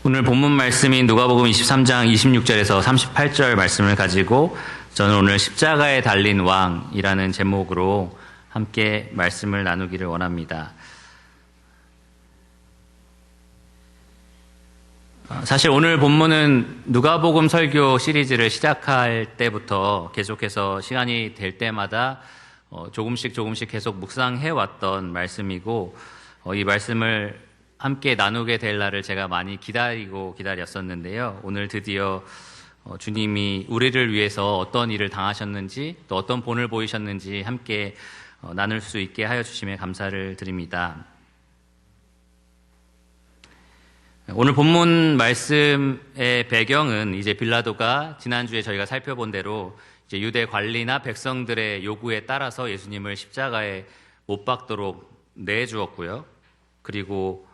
오늘 본문 말씀인 누가복음 23장 26절에서 38절 말씀을 가지고 저는 오늘 십자가에 달린 왕이라는 제목으로 함께 말씀을 나누기를 원합니다. 사실 오늘 본문은 누가복음 설교 시리즈를 시작할 때부터 계속해서 시간이 될 때마다 조금씩 계속 묵상해 왔던 말씀이고, 이 말씀을 함께 나누게 될 날을 제가 많이 기다렸었는데요. 오늘 드디어 주님이 우리를 위해서 어떤 일을 당하셨는지 또 어떤 본을 보이셨는지 함께 나눌 수 있게 하여 주심에 감사를 드립니다. 오늘 본문 말씀의 배경은 이제 빌라도가 지난주에 저희가 살펴본 대로 이제 유대 관리나 백성들의 요구에 따라서 예수님을 십자가에 못 박도록 내주었고요. 그리고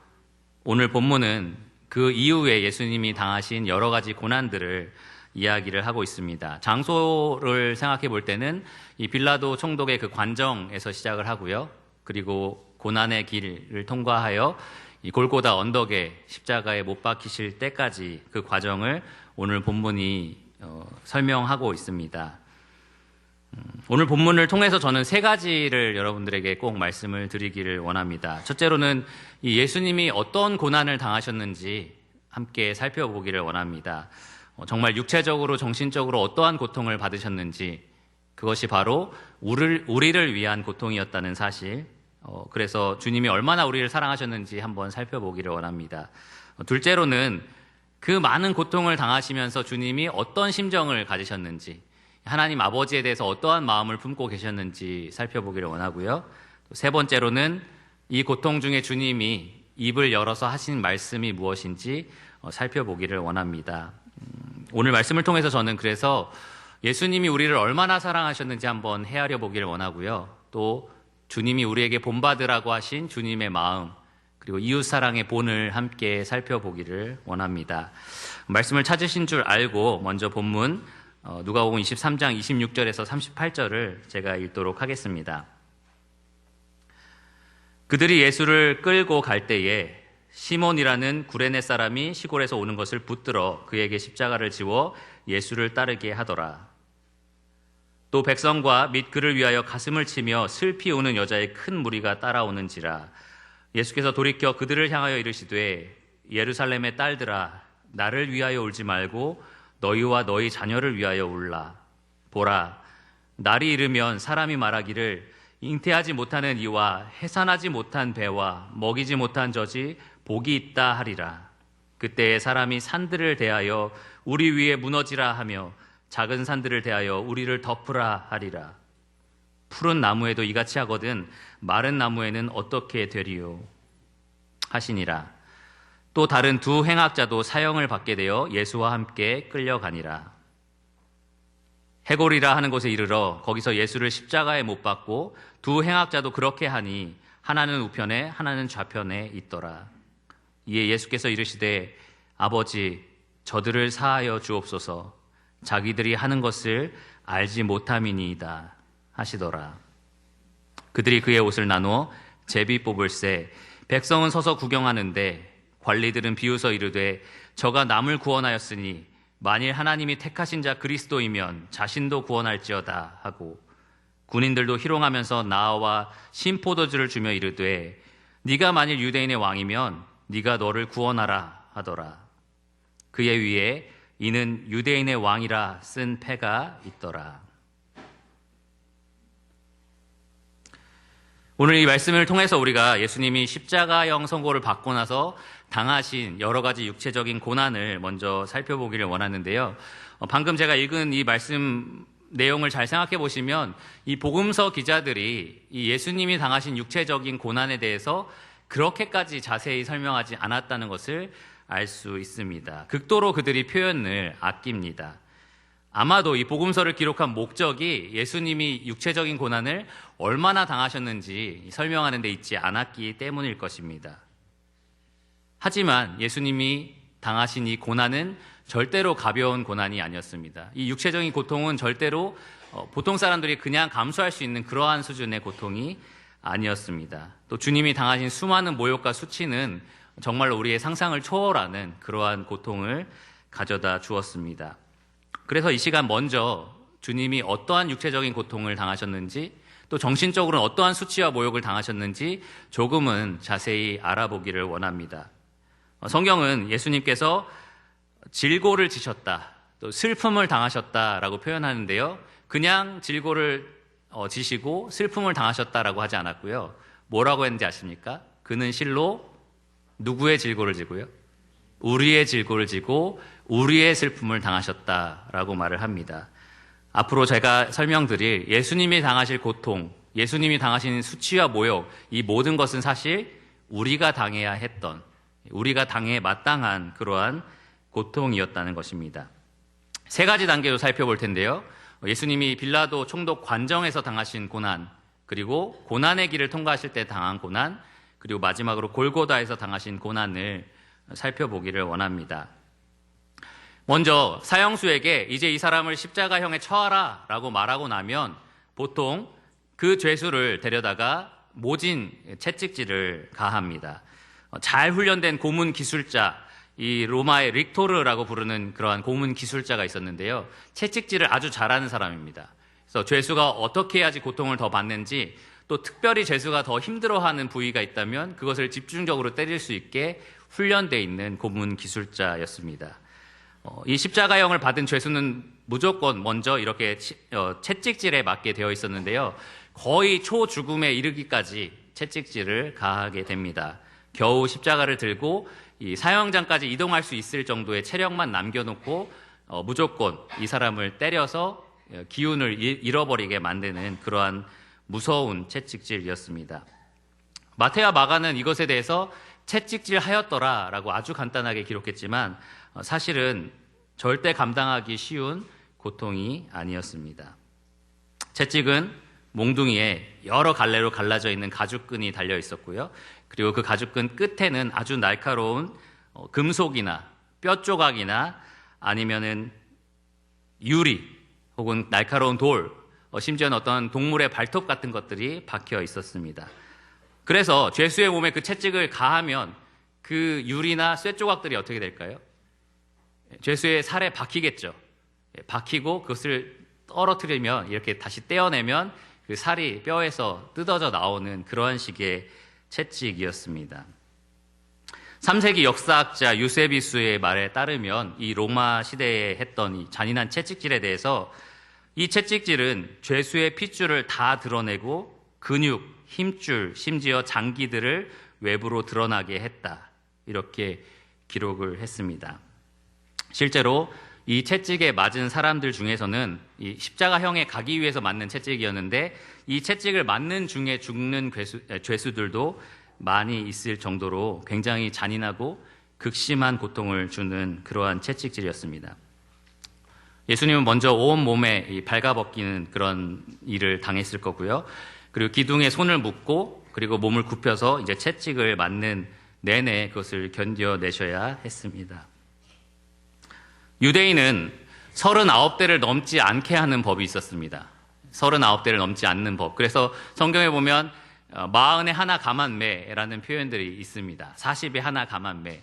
오늘 본문은 그 이후에 예수님이 당하신 여러 가지 고난들을 이야기를 하고 있습니다. 장소를 생각해 볼 때는 이 빌라도 총독의 그 관정에서 시작을 하고요. 그리고 고난의 길을 통과하여 이 골고다 언덕에 십자가에 못 박히실 때까지 그 과정을 오늘 본문이 설명하고 있습니다. 오늘 본문을 통해서 저는 세 가지를 여러분들에게 꼭 말씀을 드리기를 원합니다. 첫째로는 이 예수님이 어떤 고난을 당하셨는지 함께 살펴보기를 원합니다. 정말 육체적으로 정신적으로 어떠한 고통을 받으셨는지, 그것이 바로 우리를 위한 고통이었다는 사실, 그래서 주님이 얼마나 우리를 사랑하셨는지 한번 살펴보기를 원합니다. 둘째로는 그 많은 고통을 당하시면서 주님이 어떤 심정을 가지셨는지, 하나님 아버지에 대해서 어떠한 마음을 품고 계셨는지 살펴보기를 원하고요. 세 번째로는 이 고통 중에 주님이 입을 열어서 하신 말씀이 무엇인지 살펴보기를 원합니다. 오늘 말씀을 통해서 저는 그래서 예수님이 우리를 얼마나 사랑하셨는지 한번 헤아려 보기를 원하고요. 또 주님이 우리에게 본받으라고 하신 주님의 마음, 그리고 이웃사랑의 본을 함께 살펴보기를 원합니다. 말씀을 찾으신 줄 알고 먼저 본문 누가복음 23장 26절에서 38절을 제가 읽도록 하겠습니다. 그들이 예수를 끌고 갈 때에 시몬이라는 구레네 사람이 시골에서 오는 것을 붙들어 그에게 십자가를 지워 예수를 따르게 하더라. 또 백성과 및 그를 위하여 가슴을 치며 슬피 우는 여자의 큰 무리가 따라오는지라. 예수께서 돌이켜 그들을 향하여 이르시되 예루살렘의 딸들아, 나를 위하여 울지 말고 너희와 너희 자녀를 위하여 울라. 보라, 날이 이르면 사람이 말하기를 잉태하지 못하는 이와 해산하지 못한 배와 먹이지 못한 젖이 복이 있다 하리라. 그때에 사람이 산들을 대하여 우리 위에 무너지라 하며 작은 산들을 대하여 우리를 덮으라 하리라. 푸른 나무에도 이같이 하거든 마른 나무에는 어떻게 되리요 하시니라. 또 다른 두 행악자도 사형을 받게 되어 예수와 함께 끌려가니라. 해골이라 하는 곳에 이르러 거기서 예수를 십자가에 못 박고 두 행악자도 그렇게 하니 하나는 우편에 하나는 좌편에 있더라. 이에 예수께서 이르시되 아버지, 저들을 사하여 주옵소서. 자기들이 하는 것을 알지 못함이니이다 하시더라. 그들이 그의 옷을 나누어 제비 뽑을새 백성은 서서 구경하는데 관리들은 비웃어 이르되 저가 남을 구원하였으니 만일 하나님이 택하신 자 그리스도이면 자신도 구원할지어다 하고, 군인들도 희롱하면서 나와 신포도주를 주며 이르되 네가 만일 유대인의 왕이면 네가 너를 구원하라 하더라. 그의 위에 이는 유대인의 왕이라 쓴 패가 있더라. 오늘 이 말씀을 통해서 우리가 예수님이 십자가형 선고를 받고 나서 당하신 여러 가지 육체적인 고난을 먼저 살펴보기를 원하는데요. 방금 제가 읽은 이 말씀 내용을 잘 생각해 보시면 이 복음서 기자들이 이 예수님이 당하신 육체적인 고난에 대해서 그렇게까지 자세히 설명하지 않았다는 것을 알 수 있습니다. 극도로 그들이 표현을 아낍니다. 아마도 이 복음서를 기록한 목적이 예수님이 육체적인 고난을 얼마나 당하셨는지 설명하는 데 있지 않았기 때문일 것입니다. 하지만 예수님이 당하신 이 고난은 절대로 가벼운 고난이 아니었습니다. 이 육체적인 고통은 절대로 보통 사람들이 그냥 감수할 수 있는 그러한 수준의 고통이 아니었습니다. 또 주님이 당하신 수많은 모욕과 수치는 정말로 우리의 상상을 초월하는 그러한 고통을 가져다 주었습니다. 그래서 이 시간 먼저 주님이 어떠한 육체적인 고통을 당하셨는지, 또 정신적으로는 어떠한 수치와 모욕을 당하셨는지 조금은 자세히 알아보기를 원합니다. 성경은 예수님께서 질고를 지셨다, 또 슬픔을 당하셨다라고 표현하는데요. 그냥 질고를 지시고 슬픔을 당하셨다라고 하지 않았고요. 뭐라고 했는지 아십니까? 그는 실로 누구의 질고를 지고요? 우리의 질고를 지고 우리의 슬픔을 당하셨다라고 말을 합니다. 앞으로 제가 설명드릴 예수님이 당하실 고통, 예수님이 당하신 수치와 모욕, 이 모든 것은 사실 우리가 당해야 했던, 우리가 당해 마땅한 그러한 고통이었다는 것입니다. 세 가지 단계로 살펴볼 텐데요. 예수님이 빌라도 총독 관정에서 당하신 고난, 그리고 고난의 길을 통과하실 때 당한 고난, 그리고 마지막으로 골고다에서 당하신 고난을 살펴보기를 원합니다. 먼저 사형수에게 이제 이 사람을 십자가형에 처하라 라고 말하고 나면 보통 그 죄수를 데려다가 모진 채찍질을 가합니다. 잘 훈련된 고문 기술자, 이 로마의 릭토르라고 부르는 그러한 고문 기술자가 있었는데요. 채찍질을 아주 잘하는 사람입니다. 그래서 죄수가 어떻게 해야지 고통을 더 받는지, 또 특별히 죄수가 더 힘들어하는 부위가 있다면 그것을 집중적으로 때릴 수 있게 훈련되어 있는 고문 기술자였습니다. 이 십자가형을 받은 죄수는 무조건 먼저 이렇게 채찍질에 맞게 되어 있었는데요. 거의 초죽음에 이르기까지 채찍질을 가하게 됩니다. 겨우 십자가를 들고 이 사형장까지 이동할 수 있을 정도의 체력만 남겨놓고 무조건 이 사람을 때려서 기운을 잃어버리게 만드는 그러한 무서운 채찍질이었습니다. 마태와 마가는 이것에 대해서 채찍질 하였더라라고 아주 간단하게 기록했지만 사실은 절대 감당하기 쉬운 고통이 아니었습니다. 채찍은 몽둥이에 여러 갈래로 갈라져 있는 가죽끈이 달려 있었고요. 그리고 그 가죽끈 끝에는 아주 날카로운 금속이나 뼈 조각이나 아니면은 유리 혹은 날카로운 돌, 심지어는 어떤 동물의 발톱 같은 것들이 박혀 있었습니다. 그래서 죄수의 몸에 그 채찍을 가하면 그 유리나 쇠 조각들이 어떻게 될까요? 죄수의 살에 박히겠죠. 박히고 그것을 떨어뜨리면, 이렇게 다시 떼어내면 그 살이 뼈에서 뜯어져 나오는 그러한 식의 채찍이었습니다. 3세기 역사학자 유세비수의 말에 따르면 이 로마 시대에 했던 이 잔인한 채찍질에 대해서 이 채찍질은 죄수의 핏줄을 다 드러내고 근육, 힘줄, 심지어 장기들을 외부로 드러나게 했다. 이렇게 기록을 했습니다. 실제로 이 채찍에 맞은 사람들 중에서는 이 십자가형에 가기 위해서 맞는 채찍이었는데 이 채찍을 맞는 중에 죽는 죄수들도 많이 있을 정도로 굉장히 잔인하고 극심한 고통을 주는 그러한 채찍질이었습니다. 예수님은 먼저 온몸에 발가벗기는 그런 일을 당했을 거고요. 그리고 기둥에 손을 묶고 그리고 몸을 굽혀서 이제 채찍을 맞는 내내 그것을 견뎌내셔야 했습니다. 유대인은 39대를 넘지 않게 하는 법이 있었습니다. 39대를 넘지 않는 법. 그래서 성경에 보면 40에 하나 감한매라는 표현들이 있습니다. 40에 하나 감한매.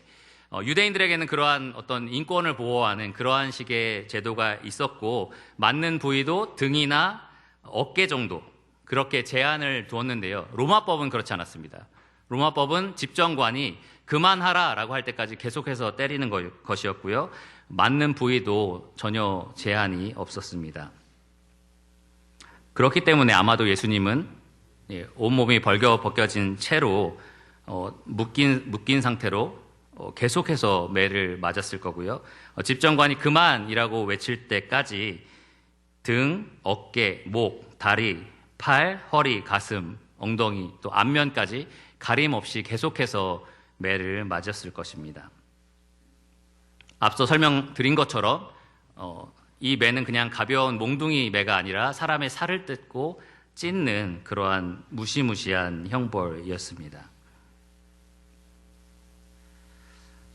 유대인들에게는 그러한 어떤 인권을 보호하는 그러한 식의 제도가 있었고 맞는 부위도 등이나 어깨 정도 그렇게 제한을 두었는데요. 로마법은 그렇지 않았습니다. 로마법은 집정관이 그만하라라고 할 때까지 계속해서 때리는 것이었고요. 맞는 부위도 전혀 제한이 없었습니다. 그렇기 때문에 아마도 예수님은 온몸이 벗겨진 채로 묶인 상태로 계속해서 매를 맞았을 거고요. 집정관이 그만이라고 외칠 때까지 등, 어깨, 목, 다리, 팔, 허리, 가슴, 엉덩이 또 앞면까지 가림없이 계속해서 매를 맞았을 것입니다. 앞서 설명드린 것처럼 이 매는 그냥 가벼운 몽둥이 매가 아니라 사람의 살을 뜯고 찢는 그러한 무시무시한 형벌이었습니다.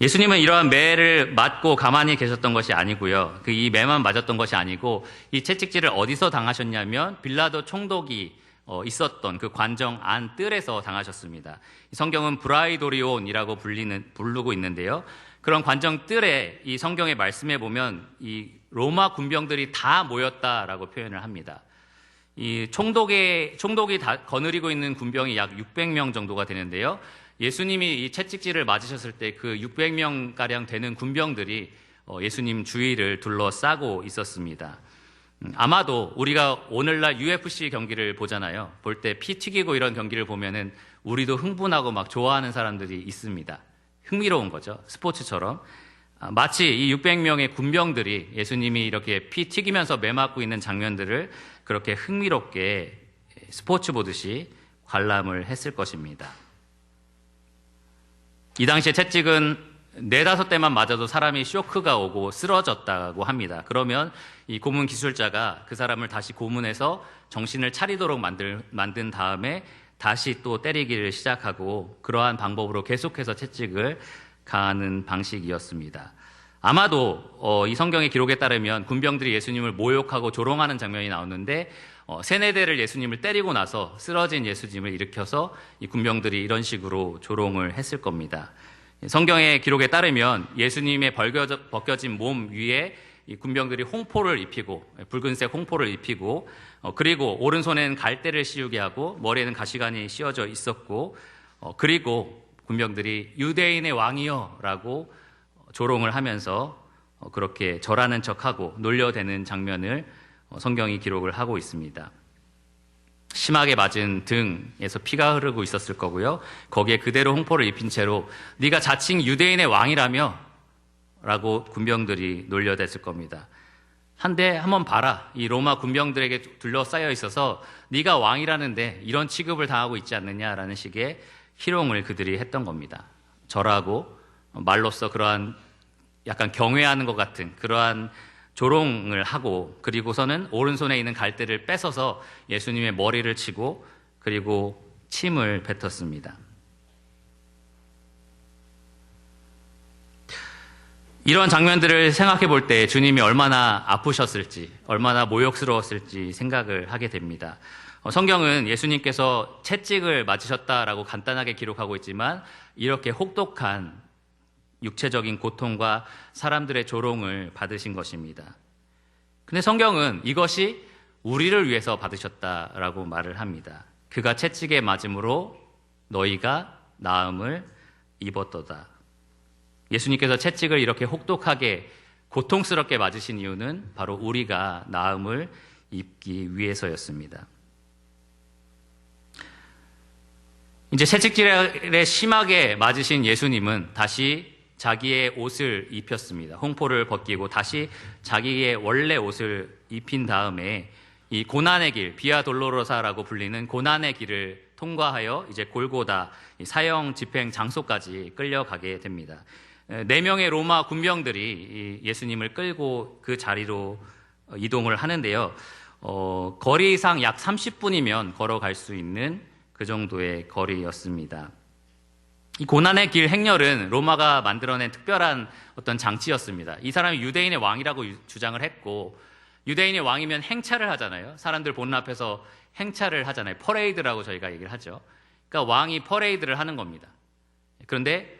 예수님은 이러한 매를 맞고 가만히 계셨던 것이 아니고요. 이 매만 맞았던 것이 아니고 이 채찍질을 어디서 당하셨냐면 빌라도 총독이 있었던 그 관정 안 뜰에서 당하셨습니다. 성경은 브라이도리온이라고 부르고 있는데요. 그런 관정 뜰에 이 성경의 말씀에 보면 이 로마 군병들이 다 모였다라고 표현을 합니다. 이 총독이 다 거느리고 있는 군병이 약 600명 정도가 되는데요. 예수님이 이 채찍질을 맞으셨을 때 그 600명 가량 되는 군병들이 예수님 주위를 둘러싸고 있었습니다. 아마도 우리가 오늘날 UFC 경기를 보잖아요. 볼 때 피 튀기고 이런 경기를 보면은 우리도 흥분하고 막 좋아하는 사람들이 있습니다. 흥미로운 거죠. 스포츠처럼. 마치 이 600명의 군병들이 예수님이 이렇게 피 튀기면서 매맞고 있는 장면들을 그렇게 흥미롭게 스포츠 보듯이 관람을 했을 것입니다. 이 당시에 채찍은 4-5대만 맞아도 사람이 쇼크가 오고 쓰러졌다고 합니다. 그러면 이 고문 기술자가 그 사람을 다시 고문해서 정신을 차리도록 만든 다음에 다시 또 때리기를 시작하고 그러한 방법으로 계속해서 채찍을 가하는 방식이었습니다. 아마도 이 성경의 기록에 따르면 군병들이 예수님을 모욕하고 조롱하는 장면이 나오는데 3-4대를 예수님을 때리고 나서 쓰러진 예수님을 일으켜서 이 군병들이 이런 식으로 조롱을 했을 겁니다. 성경의 기록에 따르면 예수님의 벗겨진 몸 위에 이 군병들이 홍포를 입히고 붉은색 홍포를 입히고 그리고 오른손에는 갈대를 씌우게 하고 머리에는 가시관이 씌워져 있었고 그리고 군병들이 유대인의 왕이여 라고 조롱을 하면서 그렇게 절하는 척하고 놀려대는 장면을 성경이 기록을 하고 있습니다. 심하게 맞은 등에서 피가 흐르고 있었을 거고요. 거기에 그대로 홍포를 입힌 채로 네가 자칭 유대인의 왕이라며 라고 군병들이 놀려댔을 겁니다. 한데 한번 봐라. 이 로마 군병들에게 둘러싸여 있어서 네가 왕이라는데 이런 취급을 당하고 있지 않느냐라는 식의 희롱을 그들이 했던 겁니다. 절하고 말로써 그러한 약간 경외하는 것 같은 그러한 조롱을 하고 그리고서는 오른손에 있는 갈대를 뺏어서 예수님의 머리를 치고 그리고 침을 뱉었습니다. 이런 장면들을 생각해 볼 때 주님이 얼마나 아프셨을지, 얼마나 모욕스러웠을지 생각을 하게 됩니다. 성경은 예수님께서 채찍을 맞으셨다라고 간단하게 기록하고 있지만 이렇게 혹독한 육체적인 고통과 사람들의 조롱을 받으신 것입니다. 근데 성경은 이것이 우리를 위해서 받으셨다라고 말을 합니다. 그가 채찍에 맞음으로 너희가 나음을 입었도다. 예수님께서 채찍을 이렇게 혹독하게 고통스럽게 맞으신 이유는 바로 우리가 나음을 입기 위해서였습니다. 이제 채찍질에 심하게 맞으신 예수님은 다시 자기의 옷을 입혔습니다. 홍포를 벗기고 다시 자기의 원래 옷을 입힌 다음에 이 고난의 길, 비아 돌로로사라고 불리는 고난의 길을 통과하여 이제 골고다 사형 집행 장소까지 끌려가게 됩니다. 4명의 로마 군병들이 예수님을 끌고 그 자리로 이동을 하는데요. 거리상 약 30분이면 걸어갈 수 있는 그 정도의 거리였습니다. 이 고난의 길 행렬은 로마가 만들어낸 특별한 어떤 장치였습니다. 이 사람이 유대인의 왕이라고 주장을 했고 유대인의 왕이면 행차를 하잖아요. 사람들 보는 앞에서 행차를 하잖아요. 퍼레이드라고 저희가 얘기를 하죠. 그러니까 왕이 퍼레이드를 하는 겁니다. 그런데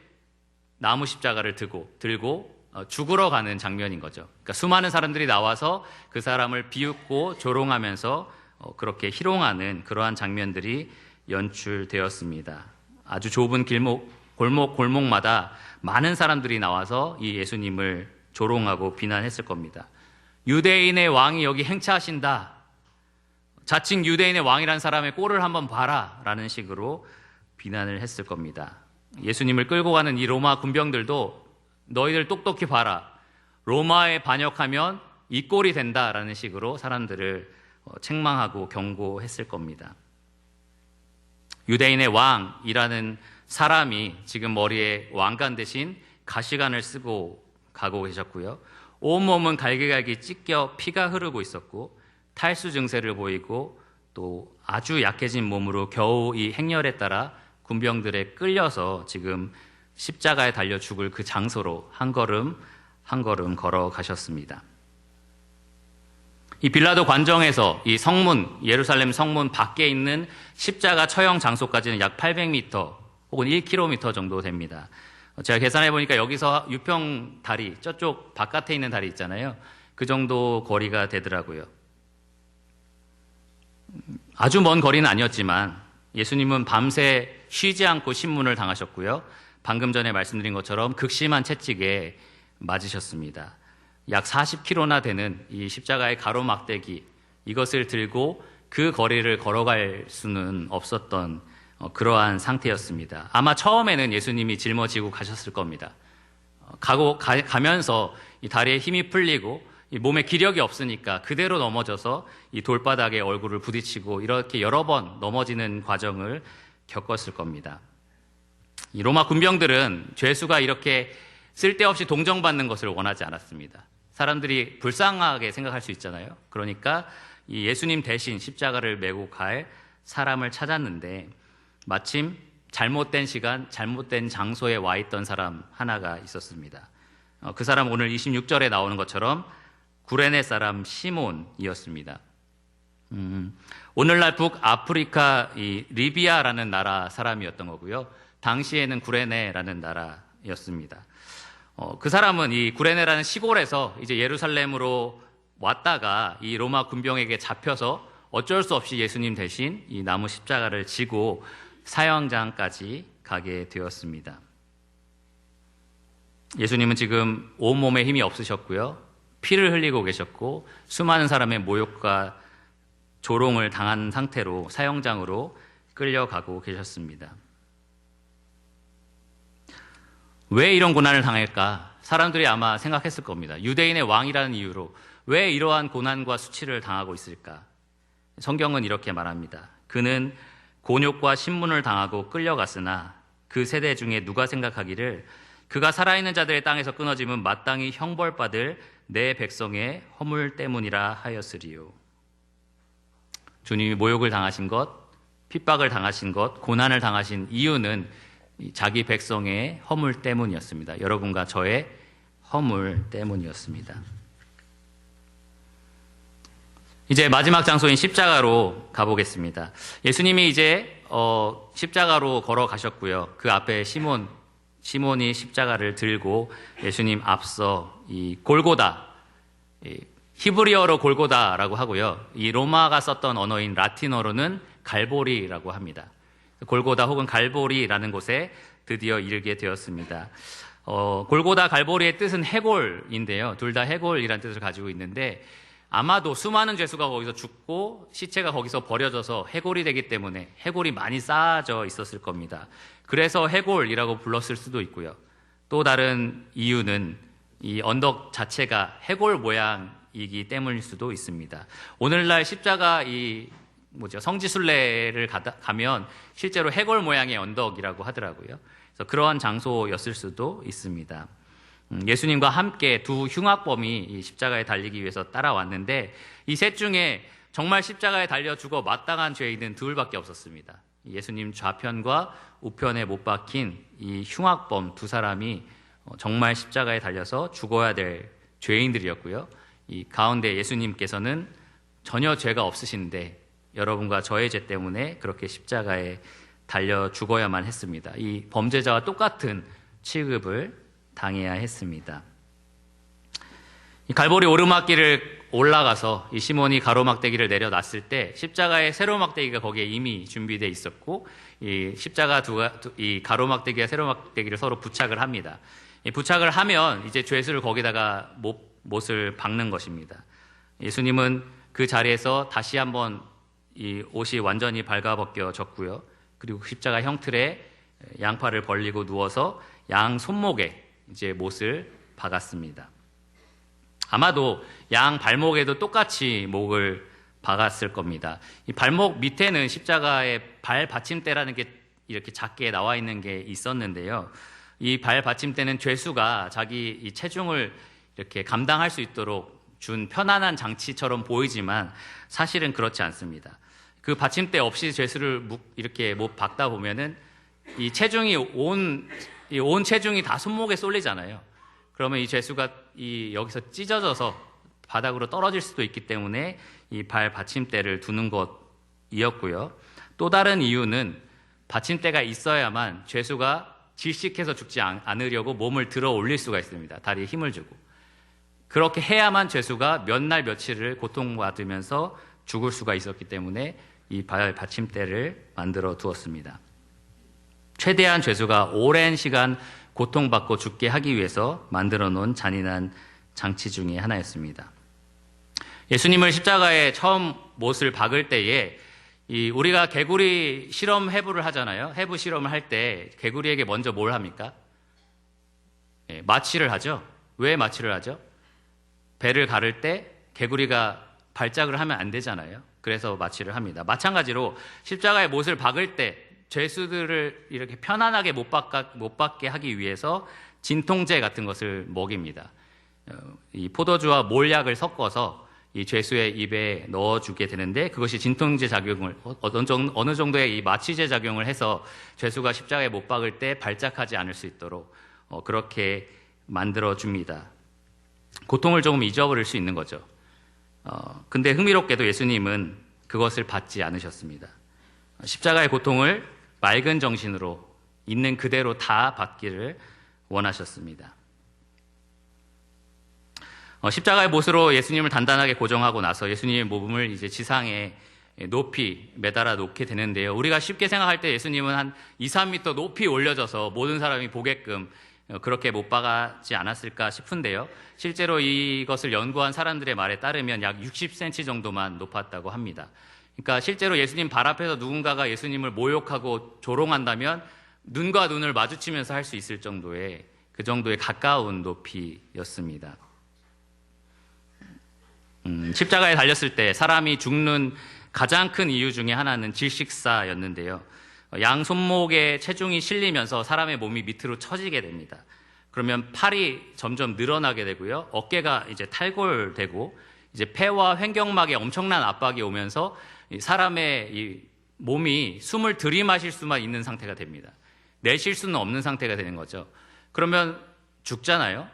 나무 십자가를 들고 죽으러 가는 장면인 거죠. 그러니까 수많은 사람들이 나와서 그 사람을 비웃고 조롱하면서 그렇게 희롱하는 그러한 장면들이 연출되었습니다. 아주 좁은 골목마다 많은 사람들이 나와서 이 예수님을 조롱하고 비난했을 겁니다. 유대인의 왕이 여기 행차하신다. 자칭 유대인의 왕이라는 사람의 꼴을 한번 봐라 라는 식으로 비난을 했을 겁니다. 예수님을 끌고 가는 이 로마 군병들도 너희들 똑똑히 봐라. 로마에 반역하면 이 꼴이 된다라는 식으로 사람들을 책망하고 경고했을 겁니다. 유대인의 왕이라는 사람이 지금 머리에 왕관 대신 가시관을 쓰고 가고 계셨고요. 온몸은 갈기갈기 찢겨 피가 흐르고 있었고 탈수 증세를 보이고 또 아주 약해진 몸으로 겨우 이 행렬에 따라 군병들에 끌려서 지금 십자가에 달려 죽을 그 장소로 한 걸음 한 걸음 걸어가셨습니다. 이 빌라도 관정에서 이 성문, 예루살렘 성문 밖에 있는 십자가 처형 장소까지는 약 800m 혹은 1km 정도 됩니다. 제가 계산해 보니까 여기서 유평 다리, 저쪽 바깥에 있는 다리 있잖아요. 그 정도 거리가 되더라고요. 아주 먼 거리는 아니었지만 예수님은 밤새 쉬지 않고 신문을 당하셨고요. 방금 전에 말씀드린 것처럼 극심한 채찍에 맞으셨습니다. 약 40km나 되는 이 십자가의 가로막대기, 이것을 들고 그 거리를 걸어갈 수는 없었던 그러한 상태였습니다. 아마 처음에는 예수님이 짊어지고 가셨을 겁니다. 가면서 이 다리에 힘이 풀리고 이 몸에 기력이 없으니까 그대로 넘어져서 이 돌바닥에 얼굴을 부딪히고 이렇게 여러 번 넘어지는 과정을 겪었을 겁니다. 이 로마 군병들은 죄수가 이렇게 쓸데없이 동정받는 것을 원하지 않았습니다. 사람들이 불쌍하게 생각할 수 있잖아요. 그러니까 이 예수님 대신 십자가를 메고 갈 사람을 찾았는데 마침 잘못된 시간, 잘못된 장소에 와 있던 사람 하나가 있었습니다. 그 사람 오늘 26절에 나오는 것처럼 구레네 사람 시몬이었습니다. 오늘날 북아프리카 이 리비아라는 나라 사람이었던 거고요. 당시에는 구레네라는 나라였습니다. 그 사람은 이 구레네라는 시골에서 이제 예루살렘으로 왔다가 이 로마 군병에게 잡혀서 어쩔 수 없이 예수님 대신 이 나무 십자가를 지고 사형장까지 가게 되었습니다. 예수님은 지금 온몸에 힘이 없으셨고요. 피를 흘리고 계셨고 수많은 사람의 모욕과 조롱을 당한 상태로 사형장으로 끌려가고 계셨습니다. 왜 이런 고난을 당할까? 사람들이 아마 생각했을 겁니다. 유대인의 왕이라는 이유로 왜 이러한 고난과 수치를 당하고 있을까? 성경은 이렇게 말합니다. 그는 곤욕과 신문을 당하고 끌려갔으나 그 세대 중에 누가 생각하기를 그가 살아있는 자들의 땅에서 끊어짐은 마땅히 형벌받을 내 백성의 허물 때문이라 하였으리요. 주님이 모욕을 당하신 것, 핍박을 당하신 것, 고난을 당하신 이유는 자기 백성의 허물 때문이었습니다. 여러분과 저의 허물 때문이었습니다. 이제 마지막 장소인 십자가로 가보겠습니다. 예수님이 이제 십자가로 걸어가셨고요. 그 앞에 시몬이 십자가를 들고 예수님 앞서 이 골고다, 히브리어로 골고다라고 하고요. 이 로마가 썼던 언어인 라틴어로는 갈보리라고 합니다. 골고다 혹은 갈보리라는 곳에 드디어 이르게 되었습니다. 골고다 갈보리의 뜻은 해골인데요. 둘 다 해골이라는 뜻을 가지고 있는데 아마도 수많은 죄수가 거기서 죽고 시체가 거기서 버려져서 해골이 되기 때문에 해골이 많이 쌓아져 있었을 겁니다. 그래서 해골이라고 불렀을 수도 있고요. 또 다른 이유는 이 언덕 자체가 해골 모양이기 때문일 수도 있습니다. 오늘날 십자가 성지순례를 가면 실제로 해골 모양의 언덕이라고 하더라고요. 그래서 그러한 장소였을 수도 있습니다. 예수님과 함께 두 흉악범이 이 십자가에 달리기 위해서 따라왔는데 이 셋 중에 정말 십자가에 달려 죽어 마땅한 죄인은 둘밖에 없었습니다. 예수님 좌편과 우편에 못 박힌 이 흉악범 두 사람이 정말 십자가에 달려서 죽어야 될 죄인들이었고요. 이 가운데 예수님께서는 전혀 죄가 없으신데 여러분과 저의 죄 때문에 그렇게 십자가에 달려 죽어야만 했습니다. 이 범죄자와 똑같은 취급을 당해야 했습니다. 이 갈보리 오르막길을 올라가서 이 시몬이 가로막대기를 내려놨을 때 십자가의 세로막대기가 거기에 이미 준비되어 있었고 이 십자가 이 가로막대기와 세로막대기를 서로 부착을 합니다. 이 부착을 하면 이제 죄수를 거기다가 못을 박는 것입니다. 예수님은 그 자리에서 다시 한번 이 옷이 완전히 발가벗겨졌고요. 그리고 십자가 형틀에 양팔을 벌리고 누워서 양 손목에 이제 못을 박았습니다. 아마도 양 발목에도 똑같이 목을 박았을 겁니다. 이 발목 밑에는 십자가의 발 받침대라는 게 이렇게 작게 나와 있는 게 있었는데요. 이 발 받침대는 죄수가 자기 이 체중을 이렇게 감당할 수 있도록 준 편안한 장치처럼 보이지만 사실은 그렇지 않습니다. 그 받침대 없이 죄수를 이렇게 못 박다 보면은 이 체중이 온 체중이 다 손목에 쏠리잖아요. 그러면 이 죄수가 여기서 찢어져서 바닥으로 떨어질 수도 있기 때문에 이 발 받침대를 두는 것이었고요. 또 다른 이유는 받침대가 있어야만 죄수가 질식해서 죽지 않으려고 몸을 들어 올릴 수가 있습니다. 다리에 힘을 주고. 그렇게 해야만 죄수가 몇 날 며칠을 고통받으면서 죽을 수가 있었기 때문에 이 발 받침대를 만들어 두었습니다. 최대한 죄수가 오랜 시간 고통받고 죽게 하기 위해서 만들어 놓은 잔인한 장치 중에 하나였습니다. 예수님을 십자가에 처음 못을 박을 때에 우리가 개구리 실험 해부를 하잖아요. 해부 실험을 할 때 개구리에게 먼저 뭘 합니까? 마취를 하죠. 왜 마취를 하죠? 배를 가를 때 개구리가 발작을 하면 안 되잖아요. 그래서 마취를 합니다. 마찬가지로 십자가에 못을 박을 때 죄수들을 이렇게 편안하게 못 박게 하기 위해서 진통제 같은 것을 먹입니다. 이 포도주와 몰약을 섞어서 이 죄수의 입에 넣어주게 되는데 그것이 진통제 작용을 어느 정도의 이 마취제 작용을 해서 죄수가 십자가에 못 박을 때 발작하지 않을 수 있도록 그렇게 만들어줍니다. 고통을 조금 잊어버릴 수 있는 거죠. 근데 흥미롭게도 예수님은 그것을 받지 않으셨습니다. 십자가의 고통을 맑은 정신으로 있는 그대로 다 받기를 원하셨습니다. 십자가의 못으로 예수님을 단단하게 고정하고 나서 예수님의 몸을 이제 지상에 높이 매달아 놓게 되는데요. 우리가 쉽게 생각할 때 예수님은 한 2, 3m 높이 올려져서 모든 사람이 보게끔 그렇게 못 박았지 않았을까 싶은데요. 실제로 이것을 연구한 사람들의 말에 따르면 약 60cm 정도만 높았다고 합니다. 그러니까 실제로 예수님 발 앞에서 누군가가 예수님을 모욕하고 조롱한다면 눈과 눈을 마주치면서 할 수 있을 정도의 그 정도의 가까운 높이였습니다. 십자가에 달렸을 때 사람이 죽는 가장 큰 이유 중에 하나는 질식사였는데요. 양 손목에 체중이 실리면서 사람의 몸이 밑으로 처지게 됩니다. 그러면 팔이 점점 늘어나게 되고요. 어깨가 이제 탈골되고 이제 폐와 횡격막에 엄청난 압박이 오면서 사람의 이 몸이 숨을 들이마실 수만 있는 상태가 됩니다. 내쉴 수는 없는 상태가 되는 거죠. 그러면 죽잖아요.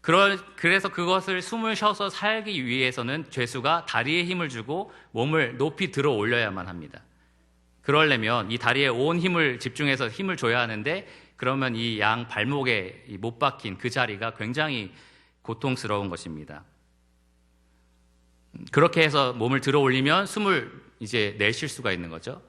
그래서 그것을 숨을 쉬어서 살기 위해서는 죄수가 다리에 힘을 주고 몸을 높이 들어 올려야만 합니다. 그러려면 이 다리에 온 힘을 집중해서 힘을 줘야 하는데 그러면 이 양 발목에 못 박힌 그 자리가 굉장히 고통스러운 것입니다. 그렇게 해서 몸을 들어 올리면 숨을 이제 내쉴 수가 있는 거죠.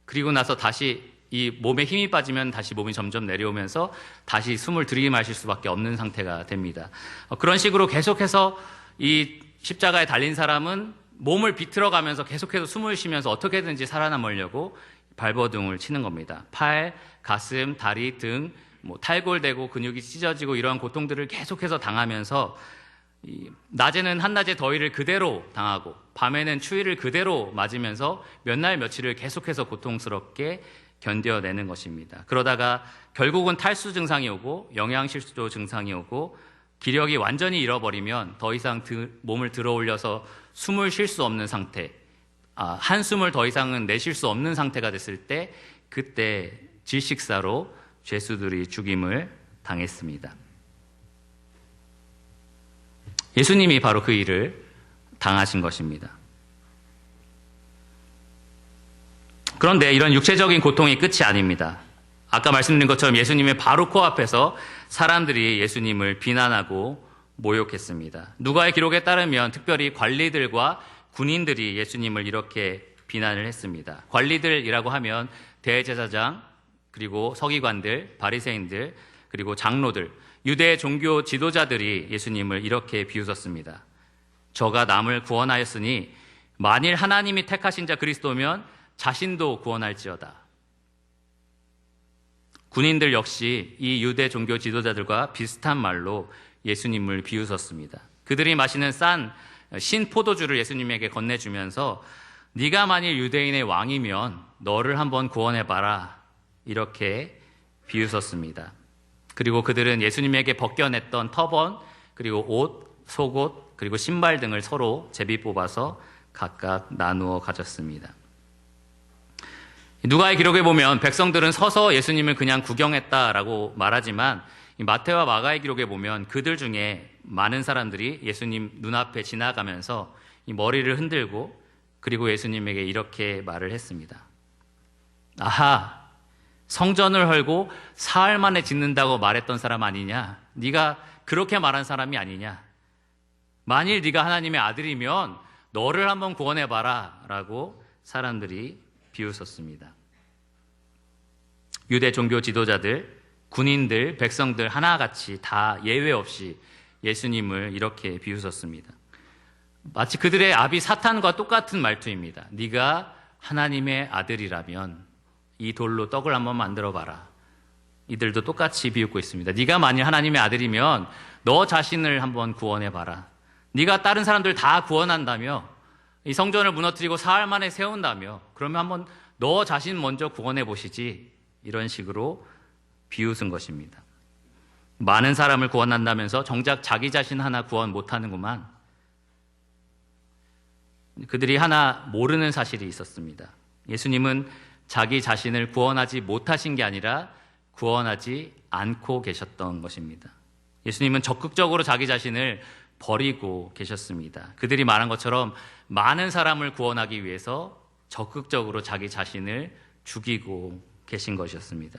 그리고 나서 다시 이 몸에 힘이 빠지면 다시 몸이 점점 내려오면서 다시 숨을 들이마실 수밖에 없는 상태가 됩니다. 그런 식으로 계속해서 이 십자가에 달린 사람은 몸을 비틀어가면서 계속해서 숨을 쉬면서 어떻게든지 살아남으려고 발버둥을 치는 겁니다. 팔, 가슴, 다리 등 탈골되고 근육이 찢어지고 이러한 고통들을 계속해서 당하면서 낮에는 한낮의 더위를 그대로 당하고 밤에는 추위를 그대로 맞으면서 몇 날 며칠을 계속해서 고통스럽게 견뎌내는 것입니다. 그러다가 결국은 탈수 증상이 오고 영양실조 증상이 오고 기력이 완전히 잃어버리면 더 이상 몸을 들어 올려서 숨을 쉴 수 없는 상태, 한숨을 더 이상은 내쉴 수 없는 상태가 됐을 때 그때 질식사로 죄수들이 죽임을 당했습니다. 예수님이 바로 그 일을 당하신 것입니다. 그런데 이런 육체적인 고통이 끝이 아닙니다. 아까 말씀드린 것처럼 예수님의 바로 코앞에서 사람들이 예수님을 비난하고 모욕했습니다. 누가의 기록에 따르면 특별히 관리들과 군인들이 예수님을 이렇게 비난을 했습니다. 관리들이라고 하면 대제사장, 그리고 서기관들, 바리새인들, 그리고 장로들, 유대 종교 지도자들이 예수님을 이렇게 비웃었습니다. 저가 남을 구원하였으니 만일 하나님이 택하신 자 그리스도면 자신도 구원할지어다. 군인들 역시 이 유대 종교 지도자들과 비슷한 말로 예수님을 비웃었습니다. 그들이 마시는 싼 신포도주를 예수님에게 건네주면서 네가 만일 유대인의 왕이면 너를 한번 구원해봐라 이렇게 비웃었습니다. 그리고 그들은 예수님에게 벗겨냈던 터번, 그리고 옷, 속옷, 그리고 신발 등을 서로 제비 뽑아서 각각 나누어 가졌습니다. 누가의 기록에 보면 백성들은 서서 예수님을 그냥 구경했다라고 말하지만 이 마태와 마가의 기록에 보면 그들 중에 많은 사람들이 예수님 눈앞에 지나가면서 이 머리를 흔들고 그리고 예수님에게 이렇게 말을 했습니다. 아하, 성전을 헐고 사흘 만에 짓는다고 말했던 사람 아니냐? 네가 그렇게 말한 사람이 아니냐? 만일 네가 하나님의 아들이면 너를 한번 구원해봐라 라고 사람들이 비웃었습니다. 유대 종교 지도자들, 군인들, 백성들 하나같이 다 예외 없이 예수님을 이렇게 비웃었습니다. 마치 그들의 아비 사탄과 똑같은 말투입니다. 네가 하나님의 아들이라면 이 돌로 떡을 한번 만들어봐라. 이들도 똑같이 비웃고 있습니다. 네가 만일 하나님의 아들이면 너 자신을 한번 구원해봐라. 네가 다른 사람들 다 구원한다며 이 성전을 무너뜨리고 사흘 만에 세운다며 그러면 한번 너 자신 먼저 구원해 보시지. 이런 식으로 비웃은 것입니다. 많은 사람을 구원한다면서 정작 자기 자신 하나 구원 못하는구만. 그들이 하나 모르는 사실이 있었습니다. 예수님은 자기 자신을 구원하지 못하신 게 아니라 구원하지 않고 계셨던 것입니다. 예수님은 적극적으로 자기 자신을 버리고 계셨습니다. 그들이 말한 것처럼 많은 사람을 구원하기 위해서 적극적으로 자기 자신을 죽이고 계신 것이었습니다.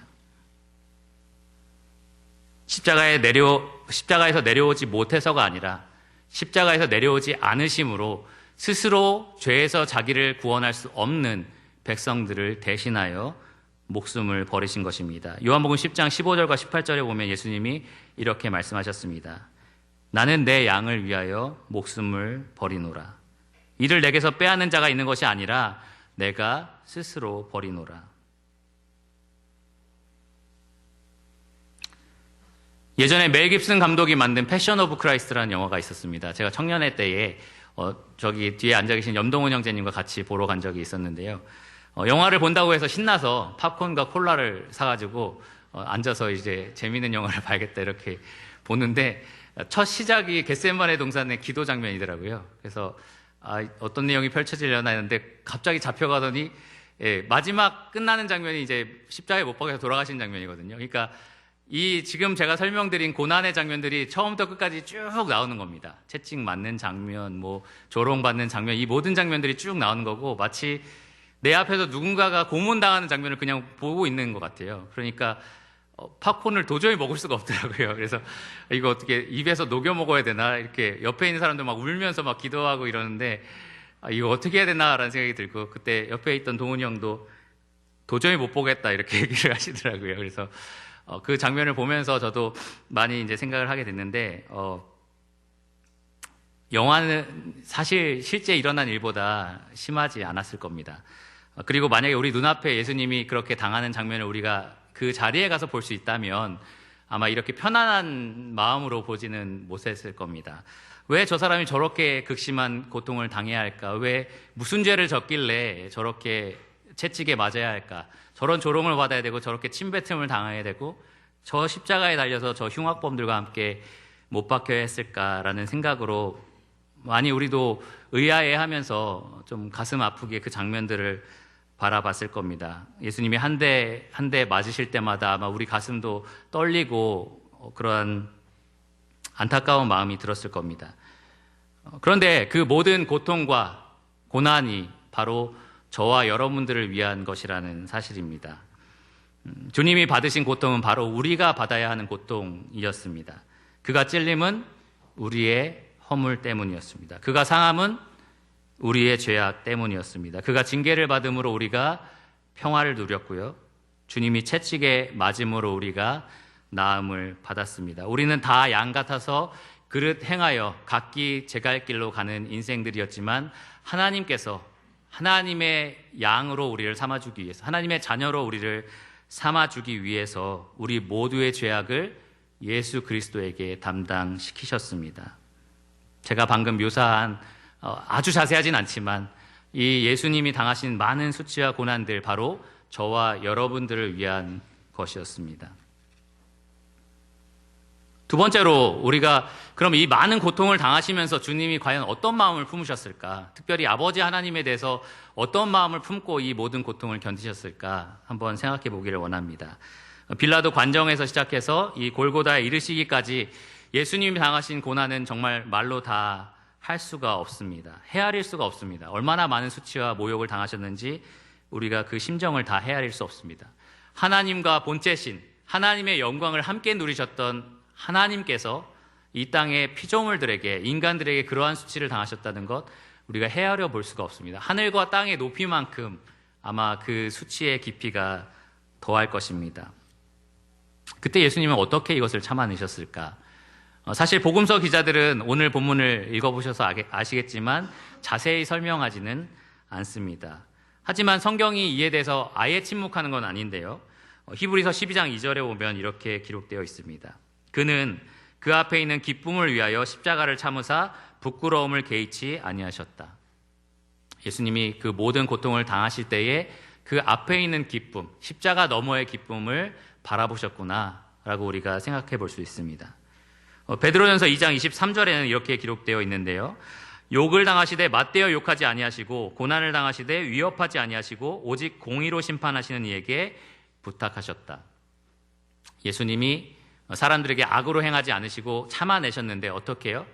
십자가에서 내려오지 못해서가 아니라 십자가에서 내려오지 않으심으로 스스로 죄에서 자기를 구원할 수 없는 백성들을 대신하여 목숨을 버리신 것입니다. 요한복음 10장 15절과 18절에 보면 예수님이 이렇게 말씀하셨습니다. 나는 내 양을 위하여 목숨을 버리노라. 이를 내게서 빼앗는 자가 있는 것이 아니라 내가 스스로 버리노라. 예전에 멜 깁슨 감독이 만든 패션 오브 크라이스트라는 영화가 있었습니다. 제가 청년회 때에 저기 뒤에 앉아 계신 염동훈 형제님과 같이 보러 간 적이 있었는데요. 영화를 본다고 해서 신나서 팝콘과 콜라를 사가지고 앉아서 이제 재미있는 영화를 봐야겠다 이렇게 보는데 첫 시작이 겟세마네 동산의 기도 장면이더라고요. 그래서 어떤 내용이 펼쳐지려나 했는데 갑자기 잡혀가더니 마지막 끝나는 장면이 이제 십자가에 못 박혀서 돌아가신 장면이거든요. 그러니까 이 지금 제가 설명드린 고난의 장면들이 처음부터 끝까지 쭉 나오는 겁니다. 채찍 맞는 장면, 뭐 조롱받는 장면, 이 모든 장면들이 쭉 나오는 거고 마치 내 앞에서 누군가가 고문당하는 장면을 그냥 보고 있는 것 같아요. 그러니까 팝콘을 도저히 먹을 수가 없더라고요. 그래서 이거 어떻게 입에서 녹여 먹어야 되나 이렇게 옆에 있는 사람들 막 울면서 막 기도하고 이러는데 이거 어떻게 해야 되나라는 생각이 들고 그때 옆에 있던 동훈이 형도 도저히 못 보겠다 이렇게 얘기를 하시더라고요. 그래서 그 장면을 보면서 저도 많이 이제 생각을 하게 됐는데 영화는 사실 실제 일어난 일보다 심하지 않았을 겁니다. 그리고 만약에 우리 눈앞에 예수님이 그렇게 당하는 장면을 우리가 그 자리에 가서 볼 수 있다면 아마 이렇게 편안한 마음으로 보지는 못했을 겁니다. 왜 저 사람이 저렇게 극심한 고통을 당해야 할까? 왜 무슨 죄를 졌길래 저렇게 채찍에 맞아야 할까? 저런 조롱을 받아야 되고 저렇게 침뱉음을 당해야 되고 저 십자가에 달려서 저 흉악범들과 함께 못 박혀야 했을까라는 생각으로 많이 우리도 의아해하면서 좀 가슴 아프게 그 장면들을 바라봤을 겁니다. 예수님이 한 대 맞으실 때마다 아마 우리 가슴도 떨리고 그러한 안타까운 마음이 들었을 겁니다. 그런데 그 모든 고통과 고난이 바로 저와 여러분들을 위한 것이라는 사실입니다. 주님이 받으신 고통은 바로 우리가 받아야 하는 고통이었습니다. 그가 찔림은 우리의 허물 때문이었습니다. 그가 상함은 우리의 죄악 때문이었습니다. 그가 징계를 받음으로 우리가 평화를 누렸고요. 주님이 채찍에 맞음으로 우리가 나음을 받았습니다. 우리는 다 양 같아서 그릇 행하여 각기 제갈 길로 가는 인생들이었지만 하나님께서 하나님의 양으로 우리를 삼아주기 위해서 하나님의 자녀로 우리를 삼아주기 위해서 우리 모두의 죄악을 예수 그리스도에게 담당시키셨습니다. 제가 방금 묘사한 아주 자세하진 않지만 이 예수님이 당하신 많은 수치와 고난들 바로 저와 여러분들을 위한 것이었습니다. 두 번째로 우리가 그럼 이 많은 고통을 당하시면서 주님이 과연 어떤 마음을 품으셨을까? 특별히 아버지 하나님에 대해서 어떤 마음을 품고 이 모든 고통을 견디셨을까? 한번 생각해 보기를 원합니다. 빌라도 관정에서 시작해서 이 골고다에 이르시기까지 예수님이 당하신 고난은 정말 말로 다 할 수가 없습니다. 헤아릴 수가 없습니다. 얼마나 많은 수치와 모욕을 당하셨는지 우리가 그 심정을 다 헤아릴 수 없습니다. 하나님과 본체신 하나님의 영광을 함께 누리셨던 하나님께서 이 땅의 피조물들에게 인간들에게 그러한 수치를 당하셨다는 것 우리가 헤아려 볼 수가 없습니다. 하늘과 땅의 높이만큼 아마 그 수치의 깊이가 더할 것입니다. 그때 예수님은 어떻게 이것을 참아내셨을까? 사실 복음서 기자들은 오늘 본문을 읽어보셔서 아시겠지만 자세히 설명하지는 않습니다. 하지만 성경이 이에 대해서 아예 침묵하는 건 아닌데요. 히브리서 12장 2절에 보면 이렇게 기록되어 있습니다. 그는 그 앞에 있는 기쁨을 위하여 십자가를 참으사 부끄러움을 개의치 아니하셨다. 예수님이 그 모든 고통을 당하실 때에 그 앞에 있는 기쁨, 십자가 너머의 기쁨을 바라보셨구나라고 우리가 생각해 볼 수 있습니다. 베드로전서 2장 23절에는 이렇게 기록되어 있는데요. 욕을 당하시되 맞대어 욕하지 아니하시고 고난을 당하시되 위협하지 아니하시고 오직 공의로 심판하시는 이에게 부탁하셨다. 예수님이 사람들에게 악으로 행하지 않으시고 참아내셨는데 어떻게 해요?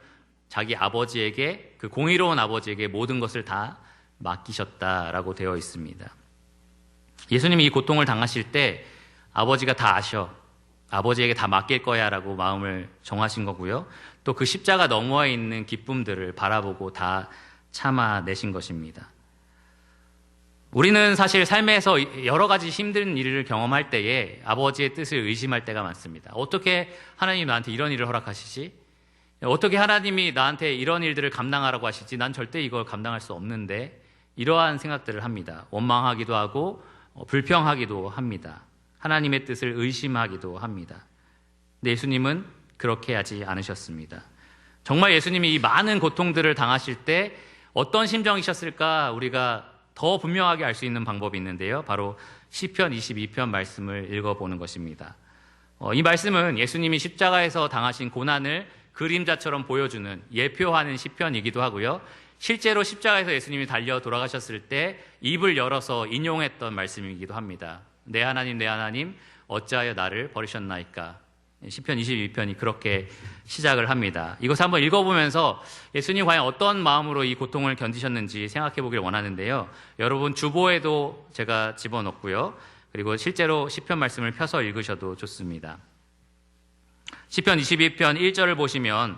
자기 아버지에게 그 공의로운 아버지에게 모든 것을 다 맡기셨다라고 되어 있습니다. 예수님이 이 고통을 당하실 때 아버지가 다 아셔. 아버지에게 다 맡길 거야 라고 마음을 정하신 거고요. 또 그 십자가 너머에 있는 기쁨들을 바라보고 다 참아내신 것입니다. 우리는 사실 삶에서 여러 가지 힘든 일을 경험할 때에 아버지의 뜻을 의심할 때가 많습니다. 어떻게 하나님 나한테 이런 일을 허락하시지? 어떻게 하나님이 나한테 이런 일들을 감당하라고 하시지? 난 절대 이걸 감당할 수 없는데 이러한 생각들을 합니다. 원망하기도 하고 불평하기도 합니다. 하나님의 뜻을 의심하기도 합니다. 근데 예수님은 그렇게 하지 않으셨습니다. 정말 예수님이 이 많은 고통들을 당하실 때 어떤 심정이셨을까 우리가 더 분명하게 알 수 있는 방법이 있는데요. 바로 시편 22편 말씀을 읽어보는 것입니다. 이 말씀은 예수님이 십자가에서 당하신 고난을 그림자처럼 보여주는 예표하는 시편이기도 하고요. 실제로 십자가에서 예수님이 달려 돌아가셨을 때 입을 열어서 인용했던 말씀이기도 합니다. 내 하나님 어찌하여 나를 버리셨나이까. 시편 22편이 그렇게 시작을 합니다. 이것을 한번 읽어보면서 예수님 과연 어떤 마음으로 이 고통을 견디셨는지 생각해 보길 원하는데요. 여러분 주보에도 제가 집어넣고요. 그리고 실제로 시편 말씀을 펴서 읽으셔도 좋습니다. 시편 22편 1절을 보시면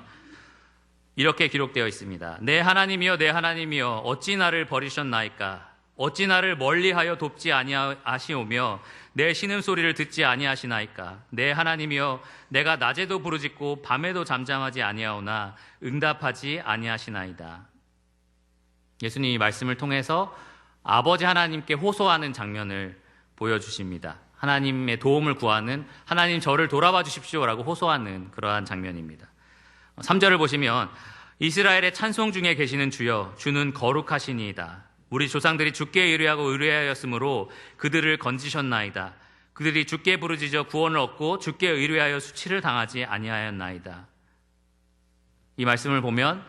이렇게 기록되어 있습니다. 내 하나님이여 내 하나님이여 어찌 나를 버리셨나이까. 어찌 나를 멀리하여 돕지 아니하시오며 내 신음소리를 듣지 아니하시나이까. 내 하나님이여 내가 낮에도 부르짖고 밤에도 잠잠하지 아니하오나 응답하지 아니하시나이다. 예수님이 말씀을 통해서 아버지 하나님께 호소하는 장면을 보여주십니다. 하나님의 도움을 구하는, 하나님 저를 돌아봐 주십시오라고 호소하는 그러한 장면입니다. 3절을 보시면 이스라엘의 찬송 중에 계시는 주여 주는 거룩하시니이다. 우리 조상들이 주께 의뢰하고 의뢰하였으므로 그들을 건지셨나이다. 그들이 주께 부르짖어 구원을 얻고 주께 의뢰하여 수치를 당하지 아니하였나이다. 이 말씀을 보면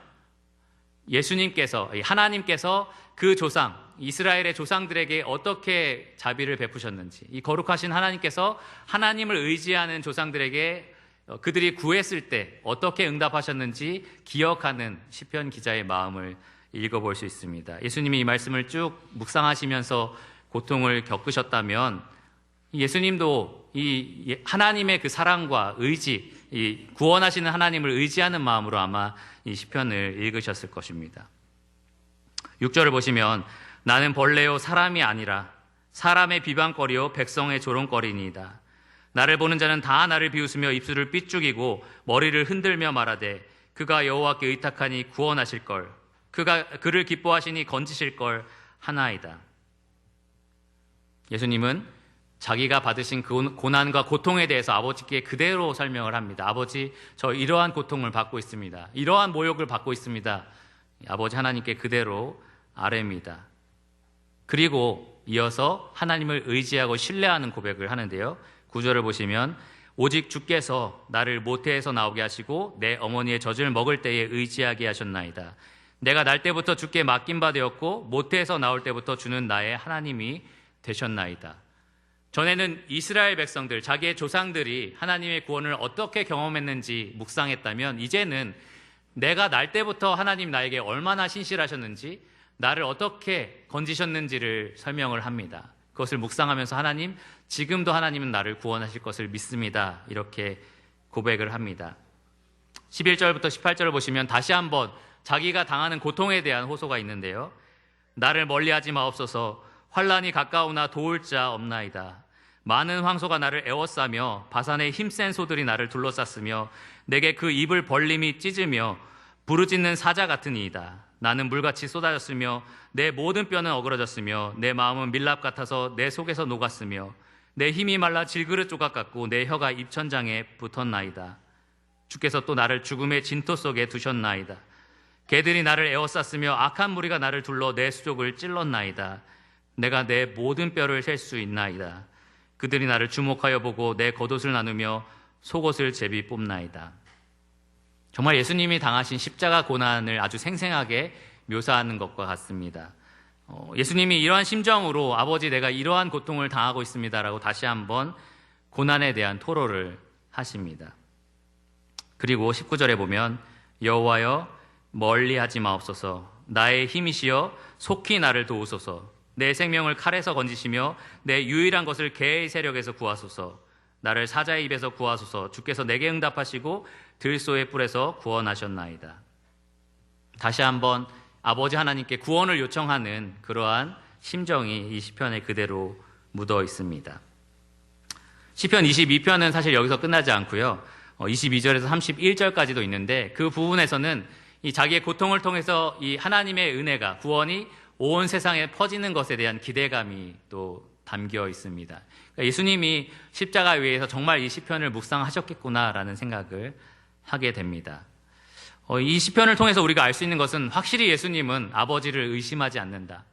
예수님께서, 하나님께서 그 조상, 이스라엘의 조상들에게 어떻게 자비를 베푸셨는지, 이 거룩하신 하나님께서 하나님을 의지하는 조상들에게 그들이 구했을 때 어떻게 응답하셨는지 기억하는 시편 기자의 마음을 읽어볼 수 있습니다. 예수님이 이 말씀을 쭉 묵상하시면서 고통을 겪으셨다면 예수님도 이 하나님의 그 사랑과 의지, 이 구원하시는 하나님을 의지하는 마음으로 아마 이 시편을 읽으셨을 것입니다. 6절을 보시면 나는 벌레요 사람이 아니라 사람의 비방거리요 백성의 조롱거리니이다. 나를 보는 자는 다 나를 비웃으며 입술을 삐죽이고 머리를 흔들며 말하되 그가 여호와께 의탁하니 구원하실 걸, 그가 그를 기뻐하시니 건지실 걸 하나이다. 예수님은 자기가 받으신 그 고난과 고통에 대해서 아버지께 그대로 설명을 합니다. 아버지, 저 이러한 고통을 받고 있습니다. 이러한 모욕을 받고 있습니다. 아버지 하나님께 그대로 아뢰입니다. 그리고 이어서 하나님을 의지하고 신뢰하는 고백을 하는데요. 9절을 보시면 오직 주께서 나를 모태에서 나오게 하시고 내 어머니의 젖을 먹을 때에 의지하게 하셨나이다. 내가 날 때부터 주께 맡긴 바 되었고 모태에서 나올 때부터 주는 나의 하나님이 되셨나이다. 전에는 이스라엘 백성들, 자기의 조상들이 하나님의 구원을 어떻게 경험했는지 묵상했다면 이제는 내가 날 때부터 하나님 나에게 얼마나 신실하셨는지, 나를 어떻게 건지셨는지를 설명을 합니다. 그것을 묵상하면서 하나님, 지금도 하나님은 나를 구원하실 것을 믿습니다. 이렇게 고백을 합니다. 11절부터 18절을 보시면 다시 한번 자기가 당하는 고통에 대한 호소가 있는데요. 나를 멀리하지 마옵소서. 환란이 가까우나 도울 자 없나이다. 많은 황소가 나를 에워싸며 바산의 힘센 소들이 나를 둘러쌌으며 내게 그 입을 벌림이 찢으며 부르짖는 사자 같으니이다. 나는 물같이 쏟아졌으며 내 모든 뼈는 어그러졌으며 내 마음은 밀랍 같아서 내 속에서 녹았으며 내 힘이 말라 질그릇 조각 같고 내 혀가 입천장에 붙었나이다. 주께서 또 나를 죽음의 진토 속에 두셨나이다. 개들이 나를 에워쌌으며 악한 무리가 나를 둘러 내 수족을 찔렀나이다. 내가 내 모든 뼈를 셀 수 있나이다. 그들이 나를 주목하여 보고 내 겉옷을 나누며 속옷을 제비 뽑나이다. 정말 예수님이 당하신 십자가 고난을 아주 생생하게 묘사하는 것과 같습니다. 예수님이 이러한 심정으로 아버지, 내가 이러한 고통을 당하고 있습니다라고 다시 한번 고난에 대한 토로를 하십니다. 그리고 19절에 보면 여호와여 멀리하지 마옵소서. 나의 힘이시여 속히 나를 도우소서. 내 생명을 칼에서 건지시며 내 유일한 것을 개의 세력에서 구하소서. 나를 사자의 입에서 구하소서. 주께서 내게 응답하시고 들소의 뿔에서 구원하셨나이다. 다시 한번 아버지 하나님께 구원을 요청하는 그러한 심정이 이 시편에 그대로 묻어 있습니다. 시편 22편은 사실 여기서 끝나지 않고요. 22절에서 31절까지도 있는데 그 부분에서는 이 자기의 고통을 통해서 이 하나님의 은혜가, 구원이 온 세상에 퍼지는 것에 대한 기대감이 또 담겨 있습니다. 그러니까 예수님이 십자가 위에서 정말 이 시편을 묵상하셨겠구나라는 생각을 하게 됩니다. 이 시편을 통해서 우리가 알 수 있는 것은 확실히 예수님은 아버지를 의심하지 않는다.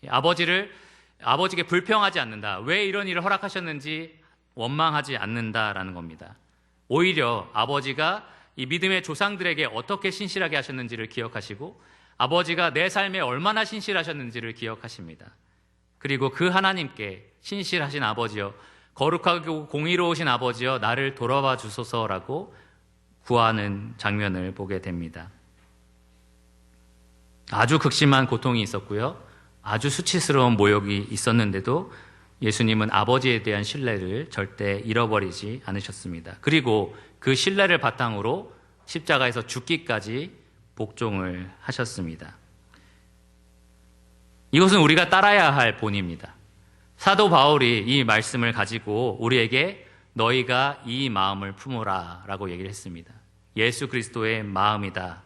아버지께 불평하지 않는다. 왜 이런 일을 허락하셨는지 원망하지 않는다라는 겁니다. 오히려 아버지가 이 믿음의 조상들에게 어떻게 신실하게 하셨는지를 기억하시고 아버지가 내 삶에 얼마나 신실하셨는지를 기억하십니다. 그리고 그 하나님께 신실하신 아버지여, 거룩하고 공의로우신 아버지여, 나를 돌아봐 주소서라고 구하는 장면을 보게 됩니다. 아주 극심한 고통이 있었고요. 아주 수치스러운 모욕이 있었는데도 예수님은 아버지에 대한 신뢰를 절대 잃어버리지 않으셨습니다. 그리고 그 신뢰를 바탕으로 십자가에서 죽기까지 복종을 하셨습니다. 이것은 우리가 따라야 할 본입니다. 사도 바울이 이 말씀을 가지고 우리에게 너희가 이 마음을 품으라 라고 얘기를 했습니다. 예수 그리스도의 마음이다.